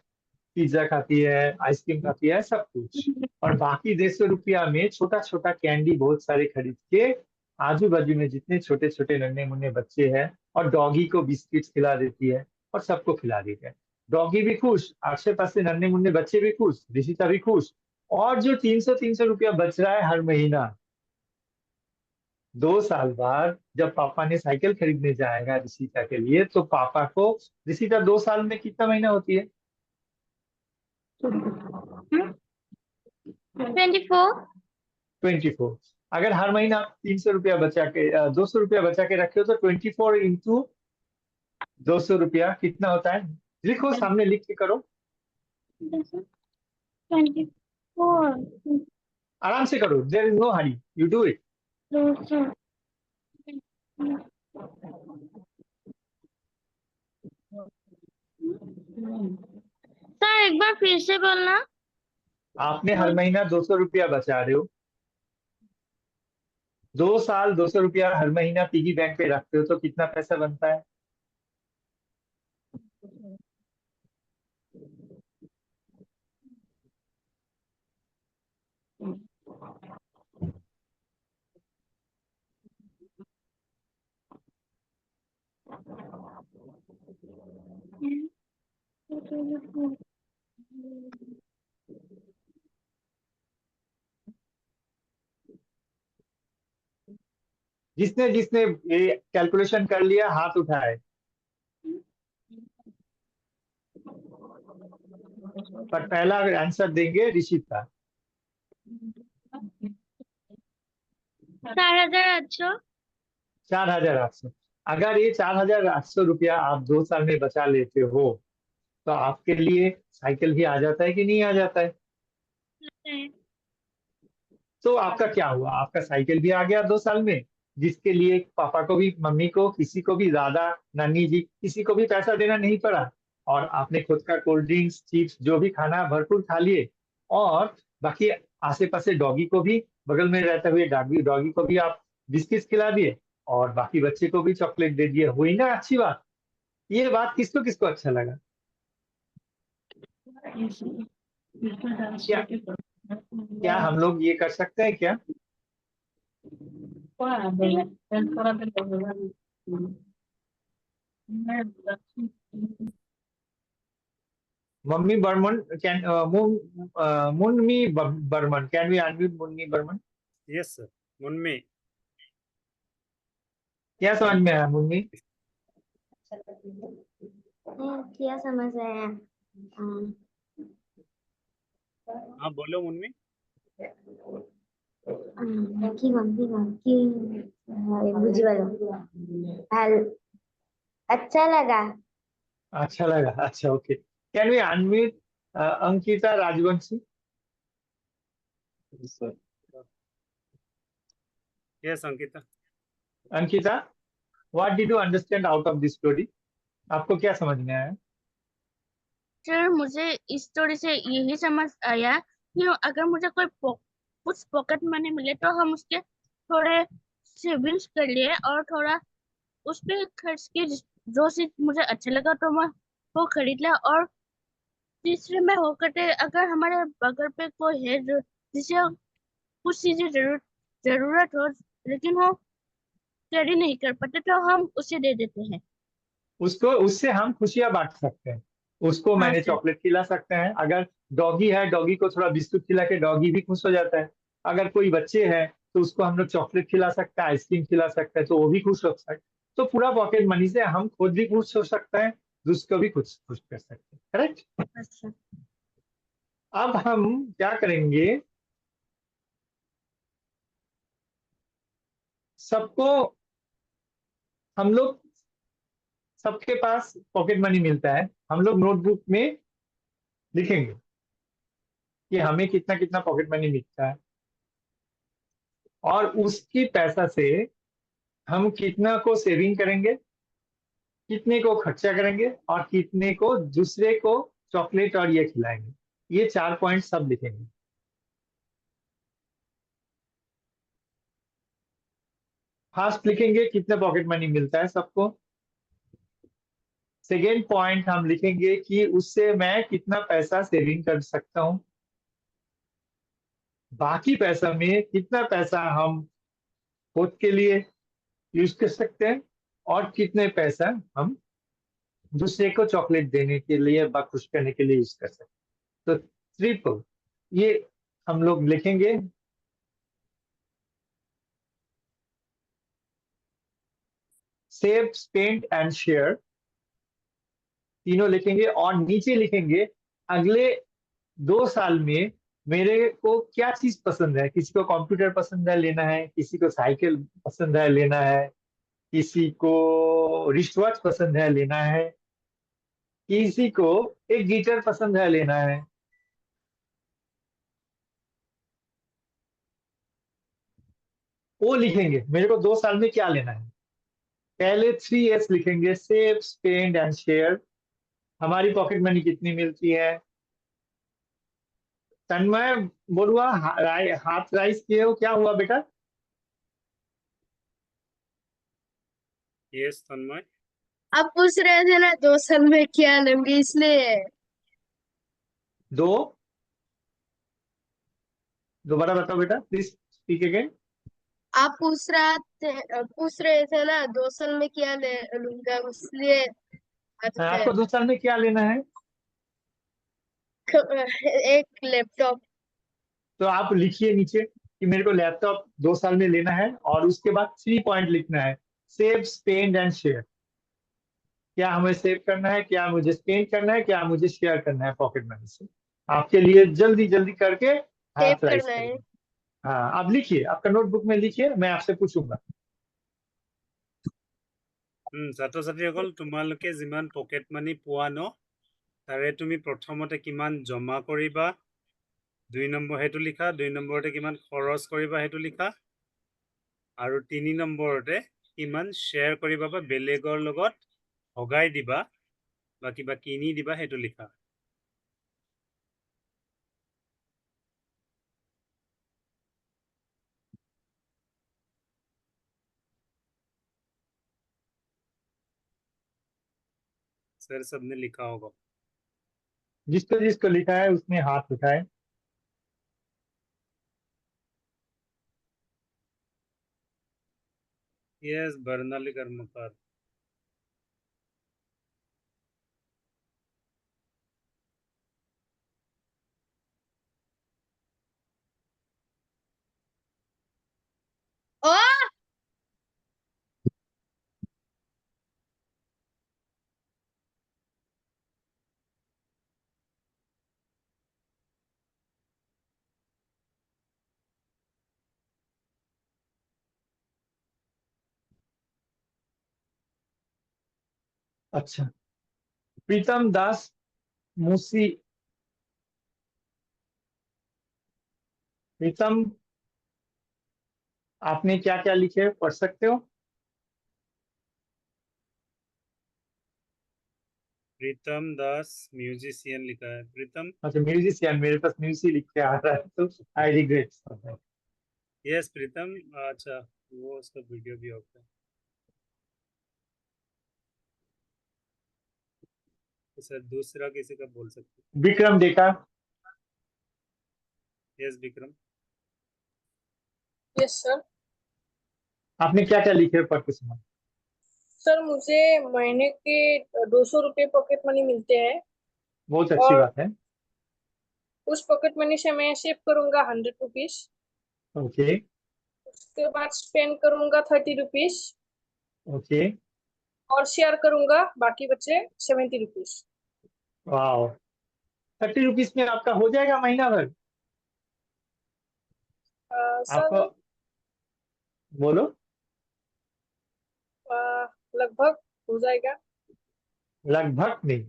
पिज्जा खाती है, आइसक्रीम खाती है, सब कुछ। और बाकी 150 रुपया में छोटा छोटा कैंडी बहुत सारे खरीद के आजू बाजू में जितने छोटे छोटे नन्हे मुन्ने बच्चे हैं, और डॉगी को बिस्किट खिला देती है और सबको खिला देती है। डॉगी भी खुश, आसे पास से नन्हे मुन्ने बच्चे भी खुश, ऋषिता भी खुश। और जो 300 रुपया बच रहा है हर महीना, 2 साल बाद जब पापा ने साइकिल खरीदने जाएगा ऋषिता के लिए, तो पापा को, ऋषिता 2 साल में कितना महीना होती है?
24।
24। अगर हर महीना आप 300 रुपया बचा के 200 रुपया बचा के रखे हो तो 24 × 200 रुपया कितना होता है? लिखो, सामने लिख के करो,
24।
आराम से करो, there is no hurry, you do it.
200। सर एक बार फिर से बोलना।
आपने हर महीना 200 रुपया बचा रहे हो, 2 साल 200 रुपया हर महीना पिगी बैंक पे रखते हो तो कितना पैसा बनता है? जिसने जिसने ये कैलकुलेशन कर लिया हाथ उठाए। पर पहला आंसर देंगे ऋषिता।
4800।
4800। अगर ये 4800 रुपया आप 2 साल में बचा लेते हो तो आपके लिए साइकिल भी आ जाता है कि नहीं आ जाता है? तो आपका क्या हुआ, आपका साइकिल भी आ गया 2 साल में, जिसके लिए पापा को भी, मम्मी को, किसी को भी, दादा नानी जी, किसी को भी पैसा देना नहीं पड़ा, और आपने खुद का कोल्ड ड्रिंक्स, चिप्स, जो भी खाना भरपूर खा लिए, और बाकी आसे पासे डॉगी को भी, बगल में रहते हुए डॉगी डॉगी को भी आप बिस्किट खिला दिए, और बाकी बच्चे को भी चॉकलेट दे दिए। हुई ना अच्छी बात? ये बात किसको किसको अच्छा लगा? क्या हम लोग ये कर सकते हैं क्या? Mummy Burman, can Munmi Burman, can we unmute Munmi Burman?
Yes, sir. Munmi.
क्या समझ में आया मुन्नी?
क्या समझ आया?
हाँ बोलो मुन्नी।
की मम्मी की बुझी वालो अच्छा लगा।
अच्छा लगा, अच्छा, okay. Can we unmute Ankita Rajvanshi?
Yes, Ankita.
Ankita, what did you understand out of this story? आपको क्या समझ में आया?
सर मुझे इस स्टोरी से यही समझ आया कि अगर मुझे कुछ पॉकेट मनी मिले तो हम उसके थोड़े सेविंग्स कर लिए और थोड़ा उस पे खर्च के जो चीज मुझे अच्छा लगा तो मैं वो खरीद लिया। और तीसरे में हो करते अगर हमारे बगल पे कोई है जिसे कुछ चीजें जरूरत हो लेकिन वो कैरी नहीं कर पाते तो हम उसे दे देते हैं।
उसको, उससे हम खुशियां बांट सकते हैं। उसको
हाँ
मैंने
सर।
चॉकलेट खिला सकते हैं, अगर डॉगी है, डॉगी को थोड़ा बिस्कुट खिला के डॉगी भी खुश हो जाता है। अगर कोई बच्चे हैं तो उसको हम लोग चॉकलेट खिला सकते हैं, आइसक्रीम खिला सकते हैं, तो वो भी खुश हो सकता है। तो पूरा पॉकेट मनी से हम खुद भी खुश हो सकते हैं, दूसरों को भी खुश खुश कर सकते हैं। करेक्ट?
अच्छा।
अब हम क्या करेंगे, सबको, हम लोग, सबके पास पॉकेट मनी मिलता है, हम लोग नोटबुक में लिखेंगे कि हमें कितना कितना पॉकेट मनी मिलता है, और उसकी पैसा से हम कितना को सेविंग करेंगे, कितने को खर्चा करेंगे, और कितने को दूसरे को चॉकलेट और ये खिलाएंगे। ये 4 पॉइंट सब लिखेंगे। फर्स्ट लिखेंगे कितना पॉकेट मनी मिलता है सबको। सेकेंड पॉइंट हम लिखेंगे कि उससे मैं कितना पैसा सेविंग कर सकता हूं, बाकी पैसा में कितना पैसा हम खुद के लिए यूज कर सकते हैं, और कितने पैसा हम दूसरे को चॉकलेट देने के लिए व खुश करने के लिए यूज कर सकते हैं। तो ट्रिपल ये हम लोग लिखेंगे। सेव, स्पेंड एंड शेयर, तीनों लिखेंगे, और नीचे लिखेंगे अगले 2 साल में मेरे को क्या चीज पसंद है। किसी को कंप्यूटर पसंद है लेना है, किसी को साइकिल पसंद है लेना है, किसी को रिस्ट वॉच पसंद है लेना है, किसी को एक गिटार पसंद है लेना है। वो लिखेंगे मेरे को 2 साल में क्या लेना है। पहले 3S लिखेंगे, सेव, स्पेंड एंड शेयर। हमारी पॉकेट मनी कितनी मिलती है? तन्मय बोलुआ, हाथ राइज किए हो, क्या हुआ बेटा?
Yes, Tanmay.
आप पूछ रहे थे ना 2 साल में क्या लेंगे, इसलिए।
दो, दोबारा बताओ बेटा, प्लीज स्पीक अगेन।
आप पूछ रहे थे ना 2 साल में क्या लूंगा, इसलिए
आपको 2 साल में क्या लेना है?
एक लैपटॉप।
तो आप लिखिए नीचे कि मेरे को लैपटॉप 2 साल में लेना है, और उसके बाद 3 पॉइंट लिखना है, सेव, स्पेंड एंड शेयर। क्या हमें सेव करना है, क्या मुझे स्पेंड करना है, क्या मुझे शेयर करना है पॉकेट मनी से। आपके लिए जल्दी जल्दी करके
सेव
हाथ राइज
करना है।
करिए। हाँ, आप लिखिए, आपका नोटबुक में लिखिए, मैं आपसे पूछूंगा।
ছাত্ৰ ছাত্ৰীসকল তোমালোকে যিমান পকেট মানি পোৱা ন তাৰে তুমি প্ৰথমতে কিমান জমা কৰিবা 2 নম্বৰ সেইটো লিখা 2 নম্বৰতে কিমান খৰচ কৰিবা সেইটো লিখা আৰু 3 নম্বৰতে কিমান শ্বেয়াৰ কৰিবা বা বেলেগৰ লগত ভগাই দিবা বা কিবা কিনি দিবা সেইটো লিখা सर सबने लिखा होगा
जिसको लिखा है उसने हाथ उठाए।
यस बर्नाली कर्मकार
ओ
अच्छा, प्रीतम दास मूसी। प्रीतम, आपने क्या क्या लिखे पढ़ सकते हो?
प्रीतम दास म्यूजिशियन लिखा है प्रीतम
अच्छा, म्यूजिशियन, मेरे पास म्यूजिक लिख के आ रहा है तो आई रिग्रेट।
यस प्रीतम अच्छा वो उसका वीडियो भी होता है तो सर दूसरा किसी का बोल सकते
विक्रम देखा?
Yes Vikram
yes sir.
आपने क्या क्या लिखे पढ़ के सुना?
सर मुझे महीने के 200 रुपये पॉकेट मनी मिलते हैं
बहुत अच्छी
और
बात है।
उस पॉकेट मनी से मैं सेव करूंगा 100 रुपीज।
ओके
उसके बाद स्पेंड करूंगा 30 रुपीज
ओके,
और शेयर करूंगा बाकी बचे 70 रुपीज।
वाह, 30 रुपीज में आपका हो जाएगा महीना भर? आपको
सर
बोलो।
लगभग हो जाएगा।
लगभग नहीं,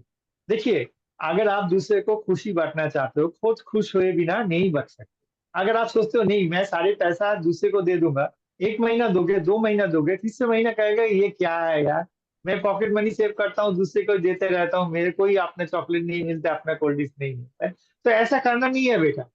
देखिए, अगर आप दूसरे को खुशी बांटना चाहते हो, खुद खुश हुए बिना नहीं बच सकते। अगर आप सोचते हो नहीं मैं सारे पैसा दूसरे को दे दूंगा, 1 महीना दोगे, 2 महीना दोगे, तीसरे महीना कहेगा ये क्या है यार, मैं पॉकेट मनी सेव करता हूँ, दूसरे को देते रहता हूँ, मेरे को ही अपना चॉकलेट नहीं मिलता, अपना कोल्ड ड्रिंक नहीं मिलता है। तो ऐसा करना नहीं है बेटा,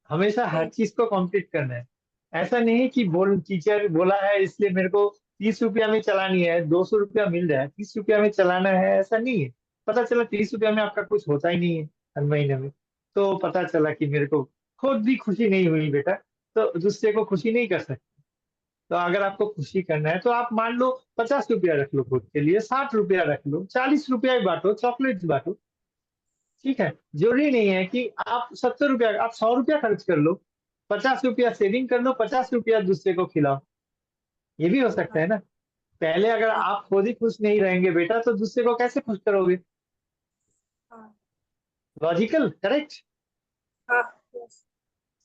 हमेशा हर चीज को कंप्लीट करना है। ऐसा नहीं कि टीचर बोला है इसलिए मेरे को 30 रुपया में चलानी है, 200 रुपया मिल रहा है, 30 रुपया में चलाना है, ऐसा नहीं है। पता चला 30 रुपया में आपका कुछ होता ही नहीं है हर महीने में, तो पता चला कि मेरे को खुद भी खुशी नहीं हुई बेटा, तो दूसरे को खुशी नहीं कर सकते। तो अगर आपको खुशी करना है तो आप मान लो 50 रुपया रख लो खुद के लिए, 60 रुपया रख लो, 40 रुपया ही बांटो, चॉकलेट बांटो, ठीक है। जरूरी नहीं है कि आप 70 रुपया, आप 100 रुपया खर्च कर लो, 50 रुपया सेविंग कर लो, 50 रुपया दूसरे को खिलाओ, ये भी हो सकता है ना। पहले अगर आप खुद ही खुश नहीं रहेंगे बेटा तो दूसरे को कैसे खुश करोगे?
हाँ
लॉजिकल, करेक्ट,
हाँ yes.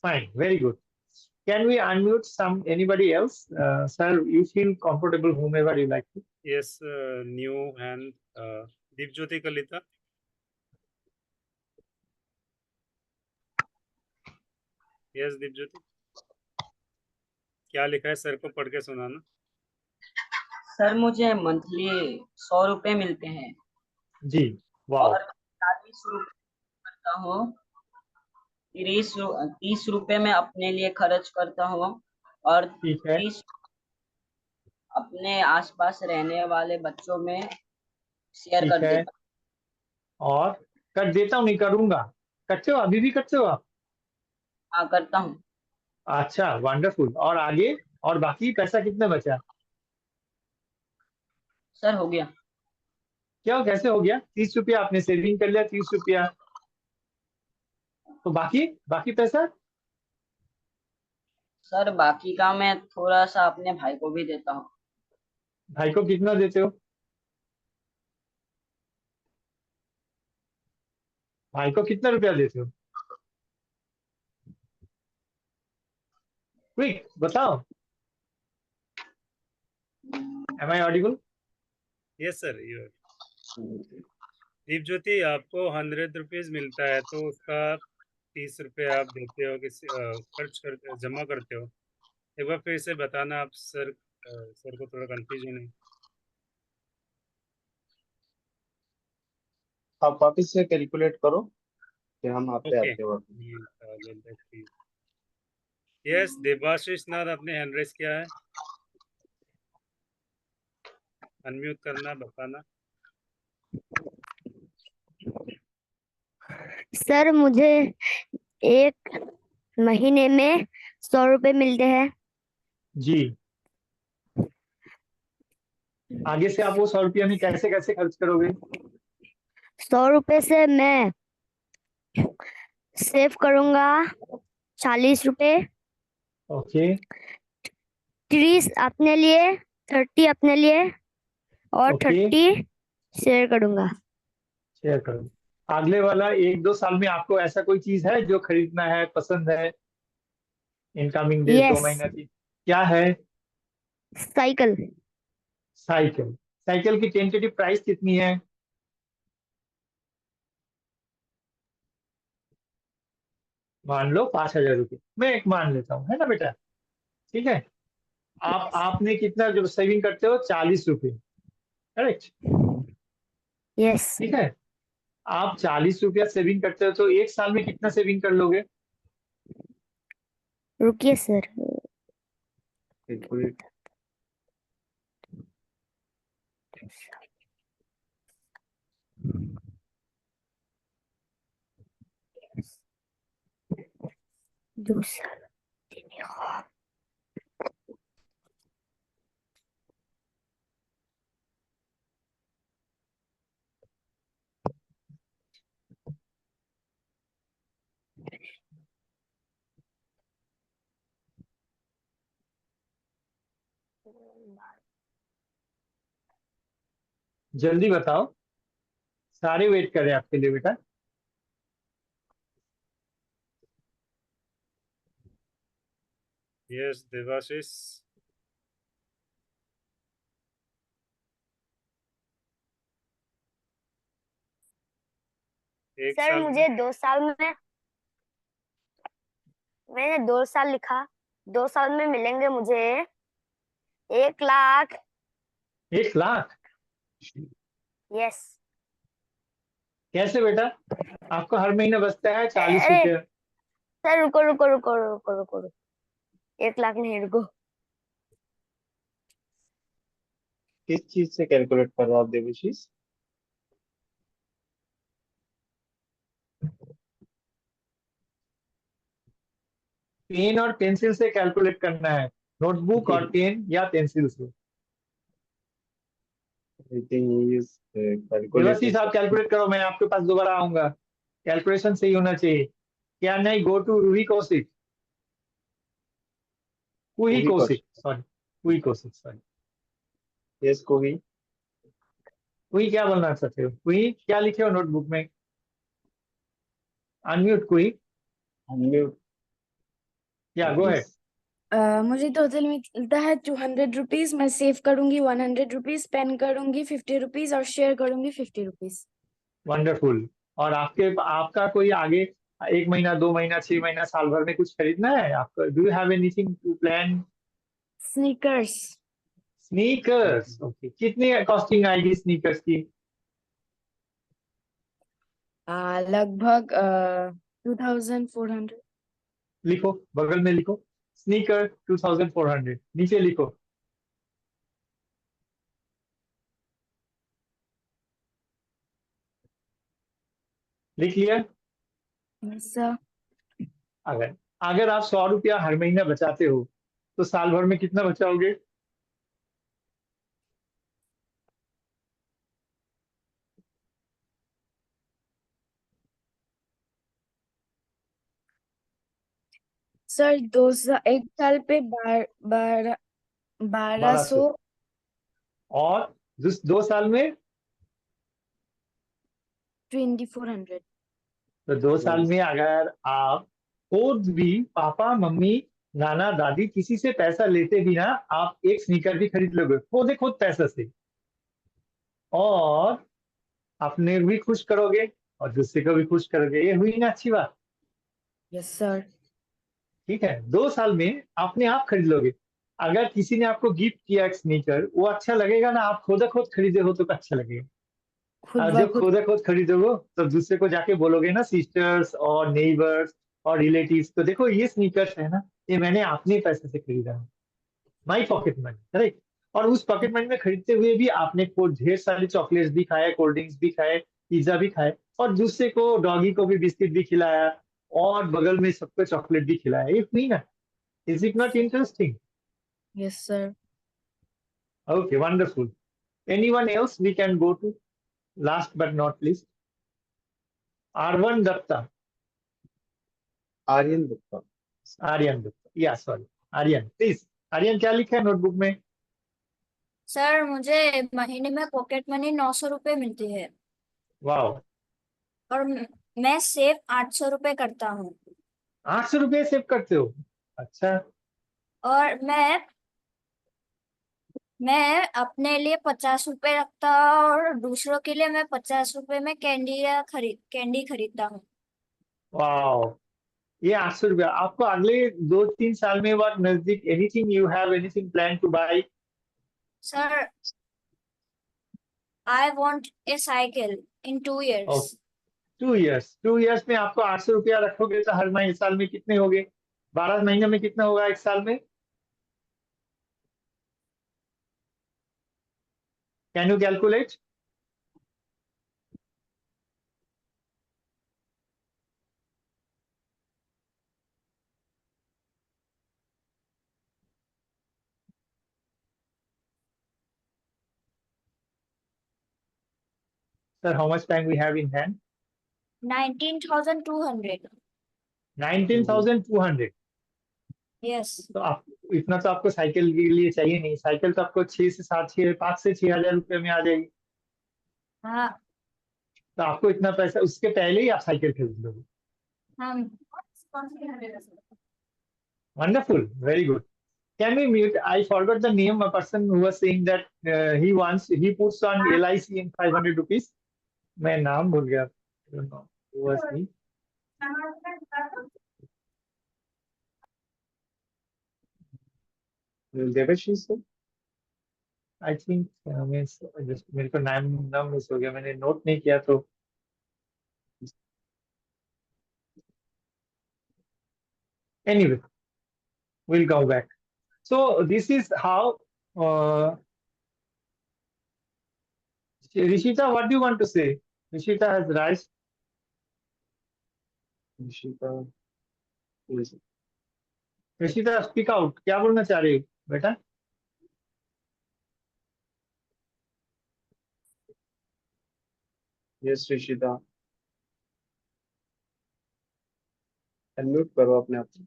Fine, very good. Can we unmute anybody else? Sir, you feel comfortable whomever you like to.
Yes new hand Deepjyoti Kalita yes Deepjyoti क्या लिखा है सर को पढ़ के सुनाना
सर मुझे मंथली 100 रुपए मिलते हैं
जी, वाह,
और 40 रुपए करता हूँ, 30 रुपए में अपने लिए खर्च करता हूँ और
ठीक है,
30 अपने आसपास रहने वाले बच्चों में शेयर
ठीक
कर
है,
देता
और कर देता हूँ, नहीं करूंगा, करते हो, अभी भी करते हो आप?
हूँ। हाँ करता हूँ
अच्छा, वंडरफुल, और आगे, और बाकी पैसा कितना बचा?
सर, हो गया।
क्या, कैसे हो गया? 30 रुपया आपने सेविंग कर लिया, 30 रुपया, तो बाकी बाकी पैसा?
सर बाकी का मैं थोड़ा सा अपने भाई को भी देता हूँ।
भाई को कितना देते हो? भाई को कितना रुपया देते हो? क्विक बताओ, am I audible?
Yes sir you Deep Jyoti, आपको 100 रुपीज मिलता है तो उसका 30 रुपये आप देते हो, किसी खर्च कर जमा करते हो। एक बार फिर से बताना, आप सर को थोड़ा कंफ्यूजन है।
आप वापस से कैलकुलेट करो, फिर हम आपसे
ओके,
आते हैं वापस।
यस, देवाशीष नाथ, आपने हैंड रेस किया है, अनम्यूट करना, बताना।
सर मुझे एक महीने में 100 रुपए मिलते हैं।
जी, आगे से आप वो 100 रुपया में कैसे कैसे खर्च करोगे?
100 रुपए से मैं सेव करूंगा 40 रुपए,
ओके,
30 अपने लिए, 30 अपने लिए और
ओके,
30 शेयर करूंगा।
शेयर करो। अगले वाला 1-2 साल में आपको ऐसा कोई चीज है जो खरीदना है, पसंद है, इनकमिंग डेज 2
यस,
महीना की? क्या है?
साइकिल।
साइकिल। साइकिल की टेंटेटिव प्राइस कितनी है? मान लो 5,000 रुपये, मैं एक मान लेता हूँ, है ना बेटा? ठीक है। आपने कितना जो सेविंग करते हो? 40 रुपये, करेक्ट?
यस।
ठीक है। आप 40 रुपया सेविंग करते हो तो एक साल में कितना सेविंग कर लोगे?
रुकिए सर,
कैलकुलेट।
दो साल,
जल्दी बताओ, सारे वेट कर रहे हैं आपके लिए बेटा।
यस देवाशीष, एक
सर
साल में
मुझे 2 साल में, मैंने 2 साल लिखा, 2 साल में मिलेंगे मुझे 1 लाख।
1 लाख?
यस।
कैसे बेटा? आपको हर महीने बचता है 40
अरे
रुपया।
सर रुको रुको रुको रुको रुको रुको, 1 लाख नहीं, रुको।
किस चीज से कैलकुलेट कर रहे हो आप देवाशीष?
पेन और पेंसिल से कैलकुलेट करना है, नोटबुक और पेन या पेंसिल से। देवाशीष आप कैलकुलेट करो, मैं आपके पास दोबारा आऊंगा। कैलकुलेशन सही होना चाहिए। क्या नहीं, go to Ruhi Kaushik, Kuhi Kaushik, sorry, Kuhi Kaushik, sorry.
Yes Kohi.
Kuhi क्या बोलना चाहते हो? कुही क्या लिखे हो नोटबुक में? Unmute Kuhi,
unmute.
या गो है।
मुझे टोटल मिलता है 200 रुपीज। मैं सेव करूंगी 100 रुपीज, स्पेंड करूंगी 50 रुपीज और शेयर करूंगी 50 रुपीज।
वंडरफुल। और आपका कोई आगे 1 महीना, 2 महीना, 6 महीना, साल भर में कुछ खरीदना है आपको? Do you have anything to plan?
Sneakers.
Sneakers, okay. कितनी कॉस्टिंग आएगी स्नीकर्स की?
लगभग 2400।
लिखो, बगल में लिखो, स्नीकर 2400, नीचे लिखो। लिख लिया?
सर
अगर अगर आप 100 रुपया हर महीना बचाते हो तो साल भर में कितना बचाओगे?
सर 1 साल पे 1200।
और 2 साल में
2400।
तो 2 साल में अगर आप खुद भी, पापा मम्मी नाना दादी किसी से पैसा लेते भी ना, आप एक स्नीकर भी खरीद लोगे खुद पैसा से। और अपने भी खुश करोगे और दूसरे को भी खुश करोगे। ये हुई ना अच्छी बात?
Yes, sir.
ठीक है, 2 साल में अपने आप खरीद लोगे। अगर किसी ने आपको गिफ्ट किया एक स्नीकर, वो अच्छा लगेगा ना? आप खुद खुद खरीदे हो तो अच्छा लगेगा।
खुद
और
ब
जब
खुद
खुद खुद खरीदोगे तो दूसरे को जाके बोलोगे ना, सिस्टर्स और नेबर्स और रिलेटिव्स, तो देखो ये स्नीकर्स है ना, ये मैंने अपने पैसे से खरीदा है, माई पॉकेट मनी, राइट। और उस पॉकेट मनी में खरीदते हुए भी आपने को ढेर सारी चॉकलेट्स भी खाए, कोल्ड ड्रिंक्स भी खाए, पिज्जा भी खाए, और दूसरे को, डॉगी को भी बिस्किट भी खिलाया, और बगल में सबको चॉकलेट भी खिलाया। ये हुई ना? Is it not interesting?
Yes, sir.
Okay, wonderful. Anyone else we can go to? Last but not least, Arvan Datta.
Aryan Datta.
Aryan Datta, या सॉरी, आर्यन प्लीज। आर्यन, क्या लिखा है नोटबुक में?
सर मुझे महीने में पॉकेट मनी 900 रुपये मिलती है
वाह,
और मैं सेव 800 रुपये करता हूँ
800 रुपये सेव करते हो? अच्छा।
और मैं अपने लिए 50 रुपये रखता हूँ और दूसरों के लिए मैं 50 रुपये में कैंडी खरीदता हूँ।
वाह, ये 800 रुपया आपको अगले 2-3 साल में वक्त नजदीक, anything you have anything plan to buy?
Sir I want a cycle in 2 years।
2 years में आपको 800 रुपया रखोगे तो हर महीने, साल में कितने हो गए? 12 महीने में कितना होगा एक साल में? Can you calculate? Sir, how much time we have in hand?
19,200।
19,200।
Yes.
तो आप, इतना तो आपको साइकिल के लिए चाहिए नहीं। साइकिल तो आपको 5 से 6 हजार रुपये में आ जाएगी।
हाँ।
तो आपको इतना पैसा, उसके पहले ही आप साइकिल खरीद लोगे।
हम
Wonderful, very good. Can we mute? I forgot the name. A person who was saying that he puts on LIC in 500 rupees. मैं नाम भूल गया। I don't know. Who was he?
Debashish sir.
I think मेरे को नाम नाम मिस हो गया, मैंने नोट नहीं किया तो। Anyway, we'll go back. So this is how. Rishita, what do you want to say? Rishita has raised. Rishita, speak out, क्या बोलना चाह रही हो बेटा?
यस ऋषिता, अनम्यूट करो अपने आप को।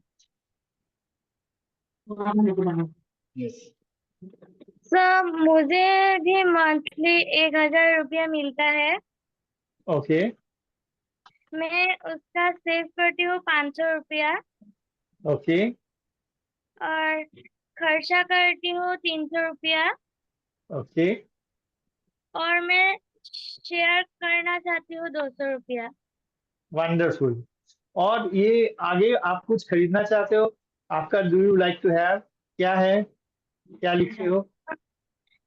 यस।
सर मुझे भी मंथली 1,000 रुपया मिलता है।
ओके।
मैं उसका सेव करती हूँ 500 रुपया
ओके।
और खर्चा करती हूँ 300 रुपया
ओके।
और मैं शेयर करना चाहती हूँ 200 रुपया।
वंडरफुल। और ये आगे आप कुछ खरीदना चाहते हो? आपका do you like to have क्या है, क्या लिखे हो?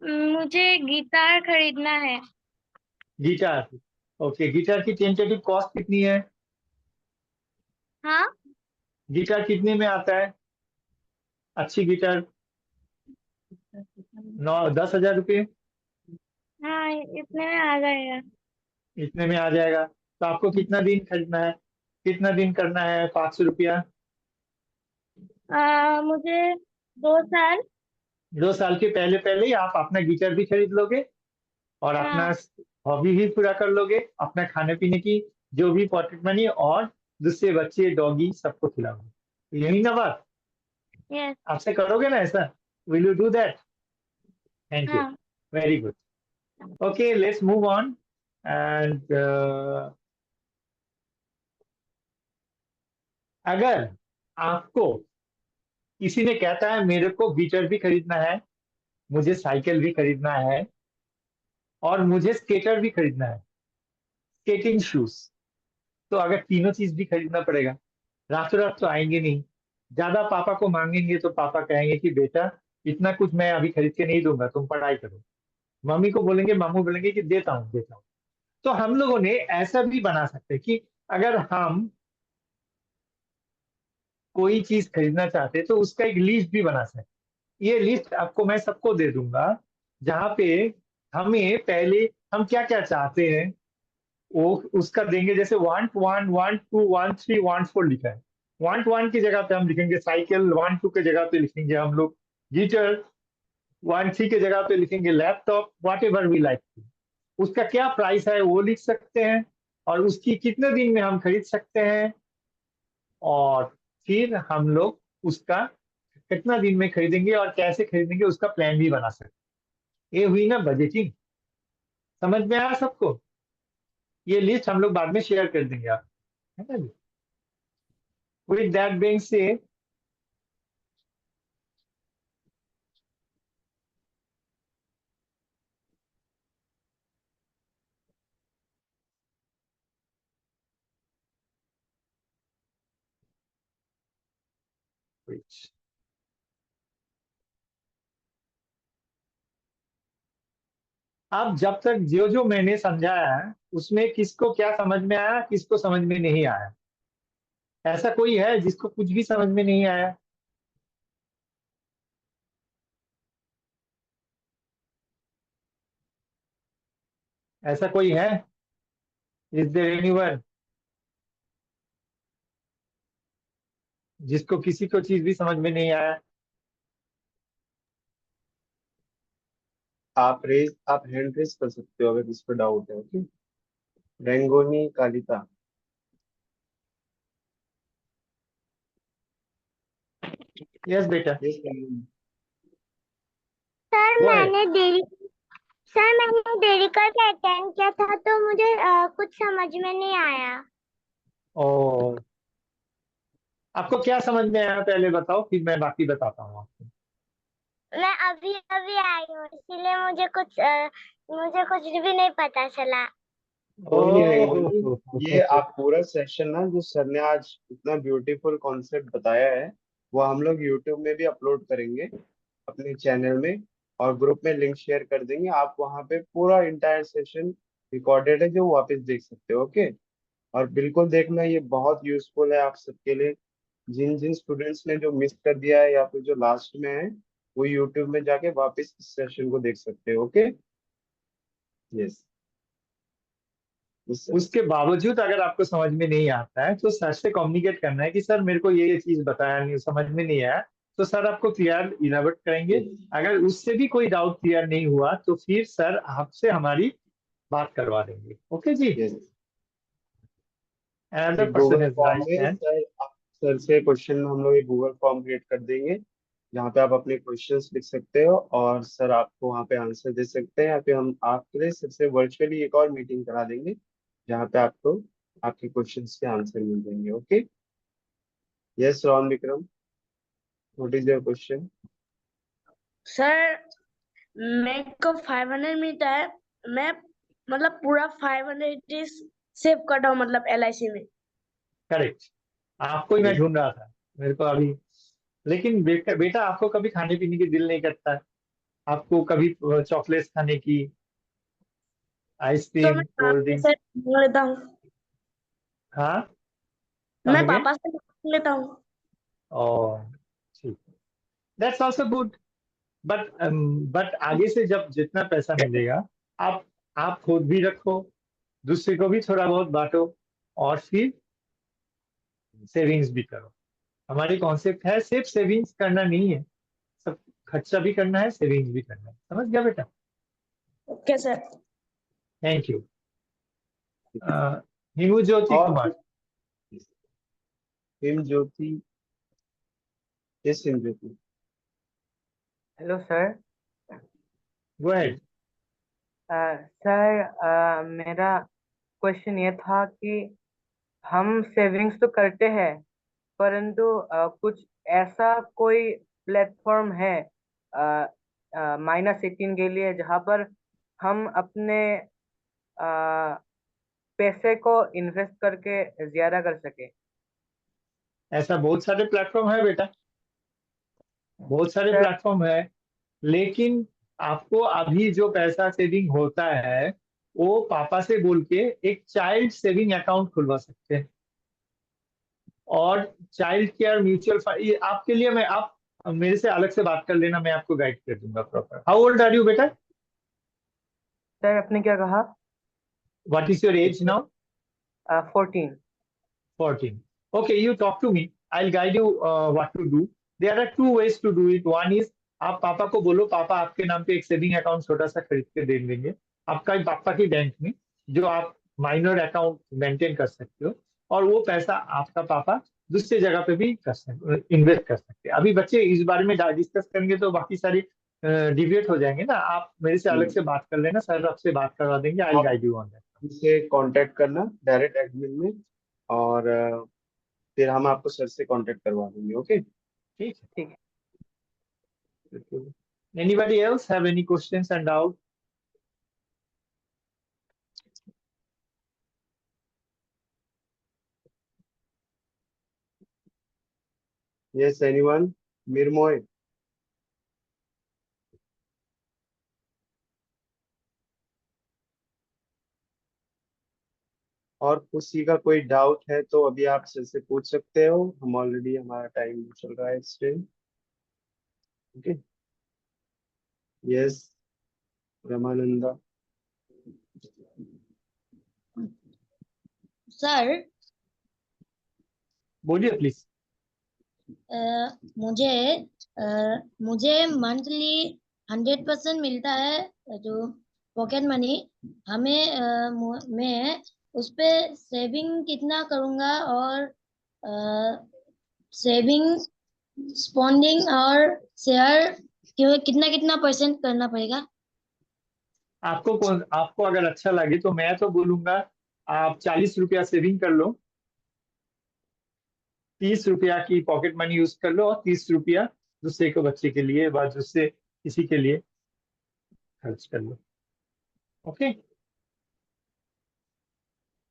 मुझे गिटार खरीदना है।
गिटार। ओके, गिटार की टेंटेटिव कॉस्ट कितनी है?
हाँ,
गिटार कितने में आता है? अच्छी गिटार 10,000 रुपये।
हाँ इतने में आ जाएगा।
इतने में आ जाएगा। तो आपको कितना दिन खरीदना है, कितना दिन करना है 500 रुपया?
मुझे 2 साल।
2 साल के पहले पहले ही आप अपना गिटार भी खरीद लोगे और अपना
हाँ।
हॉबी भी पूरा कर लोगे, अपना खाने पीने की जो भी पॉकेट मनी, और दूसरे बच्चे, डॉगी, सबको खिलाओगे। यही ना बात?
यस।
आपसे करोगे ना ऐसा? Will you do that? Thank you,
हाँ।
Very good. Okay, let's move on. And अगर आपको किसी ने कहता है मेरे को गिटार भी खरीदना है, मुझे साइकिल भी खरीदना है, और मुझे स्केटर भी खरीदना है, स्केटिंग शूज। तो अगर तीनों चीज भी खरीदना पड़ेगा, रातों रात तो आएंगे नहीं। ज्यादा पापा को मांगेंगे तो पापा कहेंगे कि बेटा इतना कुछ मैं अभी खरीद के नहीं दूंगा, तुम पढ़ाई करो। मम्मी को बोलेंगे, मामू बोलेंगे कि देता हूँ देता हूँ। तो हम लोगों ने ऐसा भी बना सकते हैं कि अगर हम कोई चीज खरीदना चाहते हैं तो उसका एक लिस्ट भी बना सकते। ये लिस्ट आपको मैं सबको दे दूंगा, जहाँ पे हमें पहले हम क्या क्या चाहते हैं वो उसका देंगे। जैसे want one, want two, want three, want four लिखा है। वांट वन की जगह पे हम लिखेंगे साइकिल, वांट टू के जगह पे लिखेंगे हम लोग गिटर, वांट थ्री के जगह पे लिखेंगे laptop, whatever we like. उसका क्या प्राइस है वो लिख सकते हैं, और उसकी कितने दिन में हम खरीद सकते हैं, और फिर हम लोग उसका कितना दिन में खरीदेंगे और कैसे खरीदेंगे उसका प्लान भी बना सकते हैं। ये हुई ना बजटिंग। समझ में आया सबको? ये लिस्ट हम लोग बाद में शेयर कर देंगे आप, है ना? विद दैट बीइंग सेड, अब जब तक जो जो मैंने समझाया है उसमें किसको क्या समझ में आया, किसको समझ में नहीं आया? ऐसा कोई है जिसको कुछ भी समझ में नहीं आया? ऐसा कोई है? इज देयर एनीवन जिसको किसी को चीज भी समझ में नहीं आया?
आप हैंड रेज कर सकते हो अगर किसी को डाउट है। ओके, रेंगोनी कालिता।
यस बेटा,
यस रेंगोनी।
सर
वो है।
मैंने देरी करके अटेंड किया था तो मुझे कुछ समझ में नहीं आया।
और आपको क्या समझ में आया पहले बताओ, फिर मैं बाकी बताता हूँ आपको।
मैं अभी अभी आई हूँ इसीलिए मुझे कुछ भी नहीं पता चला।
कोई नहीं
ओह,
रेंगोनी, ये आप पूरा सेशन ना जो सर ने आज इतना ब्यूटीफुल कॉन्सेप्ट बताया है वो हम लोग यूट्यूब में भी अपलोड करेंगे अपने चैनल में, और ग्रुप में लिंक शेयर कर देंगे। आप वहाँ पे पूरा इंटायर सेशन रिकॉर्डेड है जो वापस देख सकते हो। ओके, और बिल्कुल देखना, ये बहुत यूजफुल है आप सबके लिए। जिन जिन स्टूडेंट्स ने जो मिस कर दिया है या फिर जो लास्ट में है वो यूट्यूब में जाके वापस इस सेशन को देख सकते हो। Okay, yes.
उसके बावजूद अगर आपको समझ में नहीं आता है तो सर से कम्युनिकेट करना है कि सर मेरे को ये चीज बताया नहीं, समझ में नहीं आया, तो सर आपको क्लियर इलाबोरेट करेंगे। अगर उससे भी कोई डाउट क्लियर नहीं हुआ तो फिर सर आपसे हमारी बात करवा देंगे। ओके जी।
Yes,
another person
Google
has
form
raised
my
hand.
Sir से क्वेश्चन में हम लोग एक गूगल फॉर्म क्रिएट कर देंगे जहाँ पे आप अपने क्वेश्चंस लिख सकते हो और सर आपको वहाँ पे आंसर दे सकते हैं, या फिर हम आपके लिए सर से वर्चुअली एक और मीटिंग करा देंगे जहाँ पे आपको आपके क्वेश्चंस के आंसर मिल जाएंगे। Okay, yes Ron Vikram, what is your question?
Sir मेरे को 500 मिलता है, मैं मतलब पूरा 500 सेव करता हूँ मतलब LIC में।
करेक्ट, आपको ही मैं ढूंढ रहा था मेरे को अभी। लेकिन बेटा बेटा आपको कभी खाने पीने की दिल नहीं करता है? आपको कभी चॉकलेट्स खाने की,
तो
आइसक्रीम,
मैं
कोल्ड
पापा
ड्रिंक?
से मांग लेता हूँ,
हाँ,
मैं
कम गए?
पापा से मांग लेता हूँ।
और ठीक, दैट्स ऑल्सो गुड। बट आगे से जब जितना पैसा मिलेगा आप खुद भी रखो, दूसरे को भी थोड़ा बहुत बांटो, और फिर सेविंग्स भी करो। हमारी कॉन्सेप्ट है सिर्फ सेविंग्स करना नहीं है, सब खर्चा भी करना है, सेविंग्स भी करना है। समझ गया बेटा?
Okay sir.
Thank you. Himu Jyoti
और
Kumar.
Him Jyoti, yes Him Jyoti.
Hello sir.
Go ahead.
Sir मेरा क्वेश्चन ये था कि हम सेविंग्स तो करते हैं परंतु कुछ ऐसा कोई प्लेटफॉर्म है -18 के लिए जहाँ पर हम अपने पैसे को इन्वेस्ट करके ज्यादा कर सके।
ऐसा बहुत सारे प्लेटफॉर्म है बेटा, बहुत सारे
सर
प्लेटफॉर्म है, लेकिन आपको अभी जो पैसा सेविंग होता है वो पापा से बोल के एक चाइल्ड सेविंग अकाउंट खुलवा सकते हैं। और चाइल्ड केयर म्यूचुअल फंड ये आपके लिए, मैं आप मेरे से अलग से बात कर लेना, मैं आपको गाइड कर दूंगा proper. How old are you बेटा?
सर आपने क्या कहा?
What is your age now?
14।
14. Okay, you talk to me. I'll guide you what to do. There are two ways to do it. One is आप पापा को बोलो, पापा आपके नाम पे एक सेविंग अकाउंट छोटा सा खरीद के दे देंगे आपका पापा की बैंक में, जो आप माइनर अकाउंट मेंटेन कर सकते हो, और वो पैसा आपका पापा दूसरी जगह पे भी कर सकते, इन्वेस्ट कर सकते हैं। अभी बच्चे इस बारे में डिस्कस करेंगे तो बाकी सारी डिबेट हो जाएंगे ना। आप मेरे से अलग से बात कर लेना, सर आपसे बात करवा देंगे। I will guide you on that.
इसे कांटेक्ट करना डायरेक्ट एडमिन में, और फिर हम आपको सर से कांटेक्ट करवा देंगे। ओके,
ठीक है, ठीक है। Anybody else have any questions and doubt?
yes, anyone? Mirmoy? और किसी का कोई डाउट है तो अभी आप सर से पूछ सकते हो। हम ऑलरेडी, हमारा टाइम चल रहा है इस time. Okay, yes Ramananda.
Sir
बोलिए प्लीज।
मुझे मुझे मंथली 100% मिलता है जो पॉकेट मनी। मैं उस पे सेविंग कितना करूंगा, और सेविंग, स्पॉन्डिंग और शेयर कितना कितना % करना पड़ेगा?
आपको अगर अच्छा लगे तो मैं तो बोलूंगा आप 40 रुपया सेविंग कर लो, 30 रुपया की पॉकेट मनी यूज कर लो, और 30 रुपया दूसरे को बच्चे के लिए या दूसरे किसी के लिए खर्च कर लो। ओके,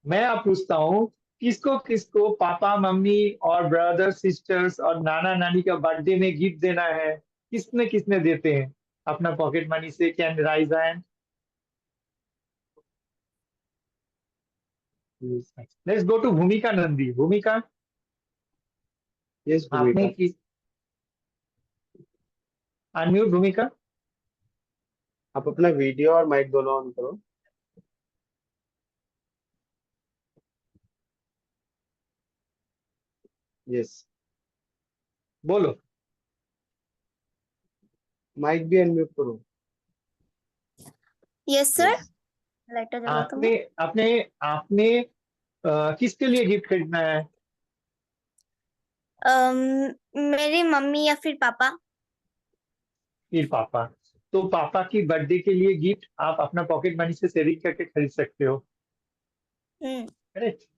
मैं आप पूछता हूँ, किसको किसको पापा मम्मी और ब्रदर सिस्टर्स और नाना नानी का बर्थडे में गिफ्ट देना है? किसने किसने देते हैं अपना पॉकेट मनी से? Can raise hand. Let's go to Bhumika Nandi. भूमिका,
यस
आपने
भूमिका।
की अनम्यूट भूमिका।
आप अपना वीडियो और माइक दोनों ऑन करो। यस,
बोलो।
माइक भी अनम्यूट करो।
यस सर, लाइटर जलाता हूँ।
आपने आपने आपने किसके लिए गिफ्ट खरीदना है?
मेरी मम्मी या फिर पापा।
फिर पापा। तो पापा की बर्थडे के लिए गिफ्ट आप अपना पॉकेट मनी से सेविंग करके खरीद सकते हो। करेक्ट।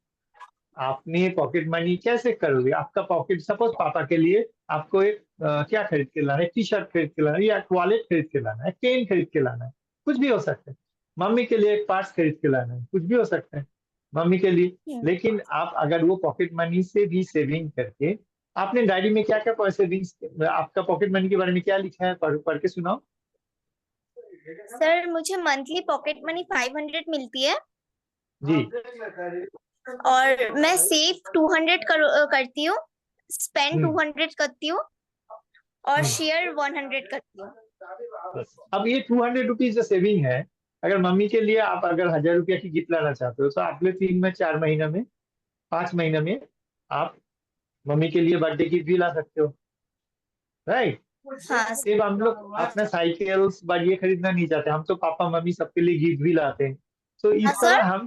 आपने पॉकेट मनी कैसे करोगे? आपका पॉकेट, सपोज पापा के लिए आपको एक क्या खरीद के लाना है? टी शर्ट खरीद के लाना है, या वॉलेट खरीद के लाना है, पेन खरीद के लाना है, कुछ भी हो सकता है। मम्मी के लिए एक पार्स खरीद के लाना है, कुछ भी हो सकता है मम्मी के लिए। लेकिन आप अगर वो पॉकेट मनी से भी सेविंग करके, आपने डायरी में क्या क्या सेविंग्स, आपका पॉकेट मनी के बारे में क्या लिखा है, पढ़ के सुनाओ।
सर मुझे मंथली पॉकेट मनी 500 मिलती है,
जी।
और मैं सेव 200 करती हूँ, स्पेंड 200 करती हूँ, और शेयर 100 करती हूँ।
अब ये 200 रुपीज जो सेविंग है, अगर मम्मी के लिए आप अगर 1000 रुपया की गिफ्ट लाना चाहते हो तो अगले 3 में 4 महीना में 5 महीने में आप मम्मी के लिए बर्थडे गिफ्ट भी ला सकते हो। राइट।
हाँ।
सिर्फ हम लोग अपना साइकिल्स ये खरीदना नहीं चाहते, हम तो पापा मम्मी सबके लिए गिफ्ट भी लाते हैं। तो इस तरह हम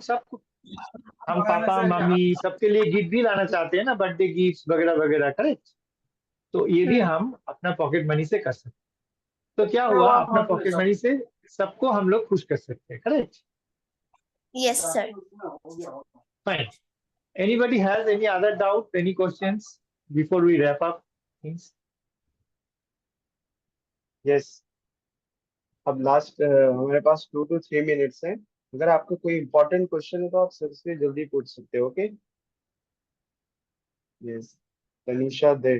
पापा मम्मी सबके लिए गिफ्ट भी लाना चाहते हैं ना, बर्थडे गिफ्ट वगैरह वगैरह। करेक्ट। तो ये भी हम अपना पॉकेट मनी से कर सकते हैं। तो क्या हुआ, अपना पॉकेट मनी से सबको हम लोग खुश कर सकते हैं। Correct.
Yes sir.
Fine. Anybody has any other doubt, any questions before we wrap up things?
Yes, अब लास्ट हमारे पास 2 to 3 मिनट्स है, अगर आपको कोई इम्पोर्टेंट क्वेश्चन है तो आप सर से जल्दी पूछ सकते हो. Okay. Yes. Tanisha they.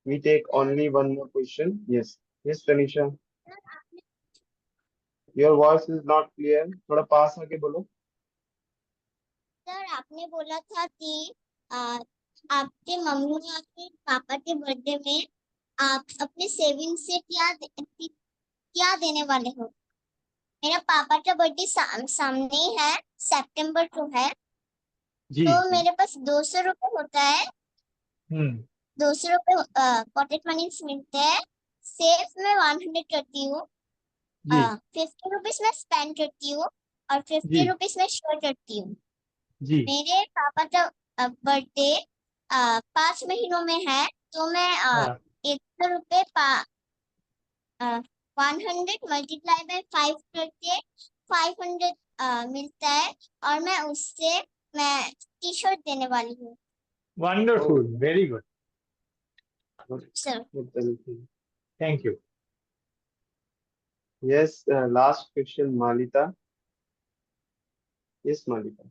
We take only one more question. Yes. Yes, Tanisha. Your voice is not clear. थोड़ा पास आके बोलो.
सर आपने बोला था कि आपके मम्मी और आपके पापा के बर्थडे में आप अपने सेविंग से क्या देने वाले हो. मेरा पापा का बर्थडे सामने ही है, सितंबर को है.
जी.
तो मेरे पास 200 रुपए होता है. 200 रुपए पॉकेट मनी मिलते हैं. सेफ में 100 करती हूँ.
जी.
50 रुपीज में स्पेंड करती हूँ और 50
जी.
रुपीज में शेयर करती हूँ.
जी.
मेरे पापा का बर्थडे 5 महीनों में है, तो मैं
हाँ.
100 रुपए 100 मल्टीप्लाई बाय 5 करके 500 मिलता है और मैं उससे मैं टी शर्ट देने वाली हूँ.
Wonderful. Very good.
Sir
Thank you.
Yes. Last question, Malita. Yes, Malita.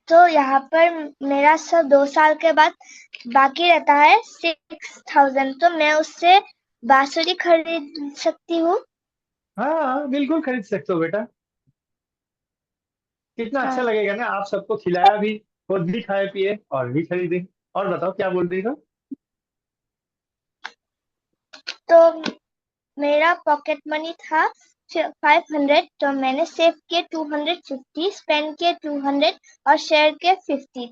तो यहाँ पर मेरा सब 2 साल के बाद बाकी रहता है 6000, तो मैं उससे बांसुरी खरीद सकती हूँ.
हाँ बिल्कुल खरीद सकते हो बेटा. कितना अच्छा
हाँ.
लगेगा ना, आप सबको खिलाया भी, खुद भी खाए पिए और भी खरीदे. और बताओ क्या बोल रही हो.
तो मेरा पॉकेट मनी था 500, तो मैंने सेव किए 250, स्पेंड किए 200 और शेयर किए 50.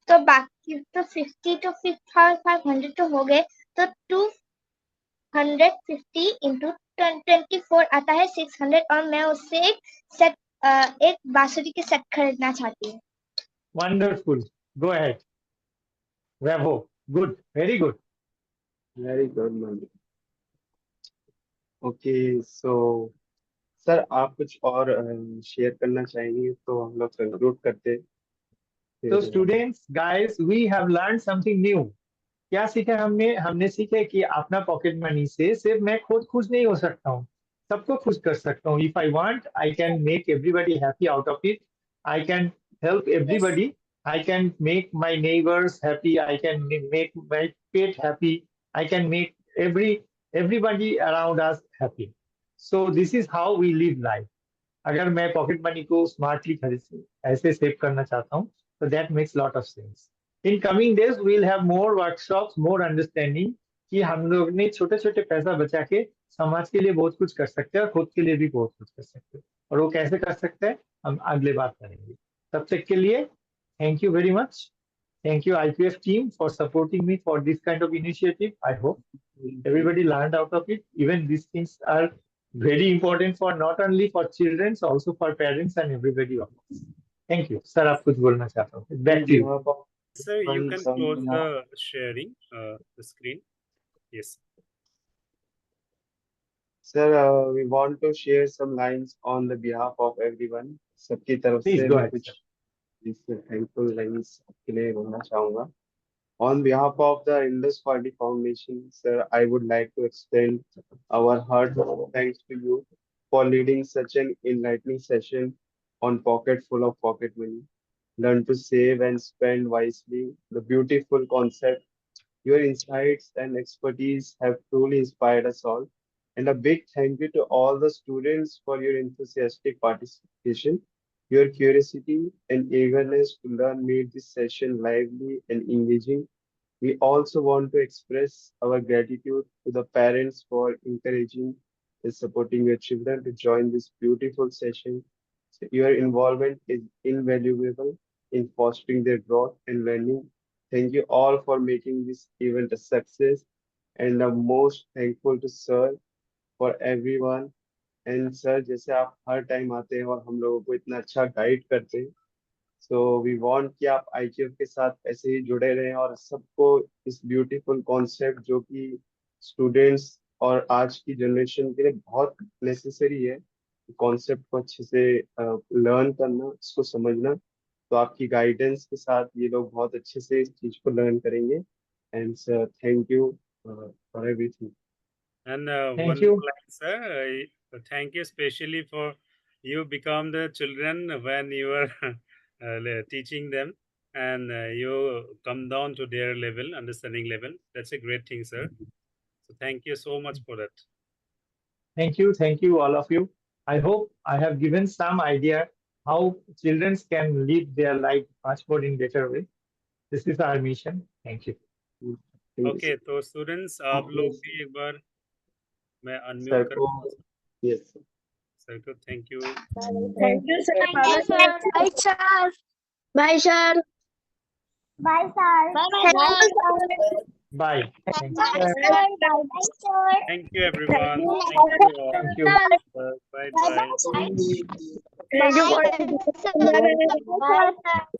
तो बाकी तो 50 तो 500 तो हो गए, तो 250 इंटू 24 आता है 600, और मैं उससे एक बांसुरी के सेट खरीदना चाहती हूँ.
Wonderful. Go ahead. Bravo. Good. Very good.
Very good, Malita. Okay. So, sir आप कुछ और शेयर करना चाहेंगे तो हम लोग कंक्लूड करते हैं.
So students, guys, we have learned something new. क्या सीखा हमने? हमने सीखा कि अपना पॉकेट मनी से सिर्फ मैं खुद खुश नहीं हो सकता हूँ, सबको खुश कर सकता हूँ. If I want, I can make everybody happy out of it. I can help everybody. I can make my neighbors happy. I can make my pet happy. I can make everybody around us happy. So this is how we live life. अगर मैं पॉकेट मनी को स्मार्टली खरीद ऐसे सेव करना चाहता हूँ, तो that makes lot of sense. In coming days we will have more workshops, more understanding कि हम लोग ने छोटे छोटे पैसा बचा के समाज के लिए बहुत कुछ कर सकते हैं और खुद के लिए भी बहुत कुछ कर सकते हैं. और वो कैसे कर सकते हैं हम अगले बात करेंगे. तब तक के लिए thank you very much. Thank you IPF team for supporting me for this kind of initiative. I hope everybody learned out of it. Even these things are very important for not only for children, also for parents and everybody else. Thank you. Sir, आप कुछ बोलना चाहता हूँ. Back to you.
Sir, you can close the sharing, the screen. Yes.
Sir, we want to share some lines on the behalf of everyone. सबकी तरफ
Please
से
go
मैं
ahead,
कुछ thankful lines आपके लिए बोलना चाहूँगा. On behalf of the Indus Party Foundation, sir, I would like to extend our heartfelt thanks to you for leading such an enlightening session on Pocket Full of Pocket Money. Learn to save and spend wisely. The beautiful concept. Your insights and expertise have truly inspired us all. And a big thank you to all the students for your enthusiastic participation. Your curiosity and eagerness to learn made this session lively and engaging. We also want to express our gratitude to the parents for encouraging and supporting your children to join this beautiful session. So your involvement is invaluable in fostering their growth and learning. Thank you all for making this event a success, and I'm most thankful to Sir for everyone. And Sir, जैसे आप हर टाइम आते हैं और हम लोगों को इतना अच्छा गाइड करते हैं, सो वी वांट कि आप IQF के साथ ऐसे ही जुड़े रहें और सबको इस ब्यूटीफुल कॉन्सेप्ट जो कि स्टूडेंट्स और आज की जनरेशन के लिए बहुत नेसेसरी है, कॉन्सेप्ट को अच्छे से लर्न करना, इसको समझना. तो आपकी गाइडेंस के साथ ये लोग बहुत अच्छे से इस चीज को लर्न करेंगे. And sir, thank you for everything.
And
Thank
one
you.
more line, sir. Thank you especially for you become the children when you are teaching them, and you come down to their level, understanding level. That's a great thing, sir. So thank you so much for that.
Thank you, all of you. I hope I have given some idea how children can live their life much more in better way. This is our mission. Thank you.
Okay, तो students आप लोग भी एक बार मैं
सर
unmute
को
कर
यस
सर को thank you.
Thank you, sir.
Thank you, sir.
Bye, sir.
Bye, sir.
Bye, sir.
Bye, sir.
Bye. Thank
Bye,
you.
sir. Bye, sir.
Thank you everyone.
you.
Thank you all.
Thank you.
Bye
Bye,
bye.
bye.
Thank you for
Bye, sir. Bye, sir.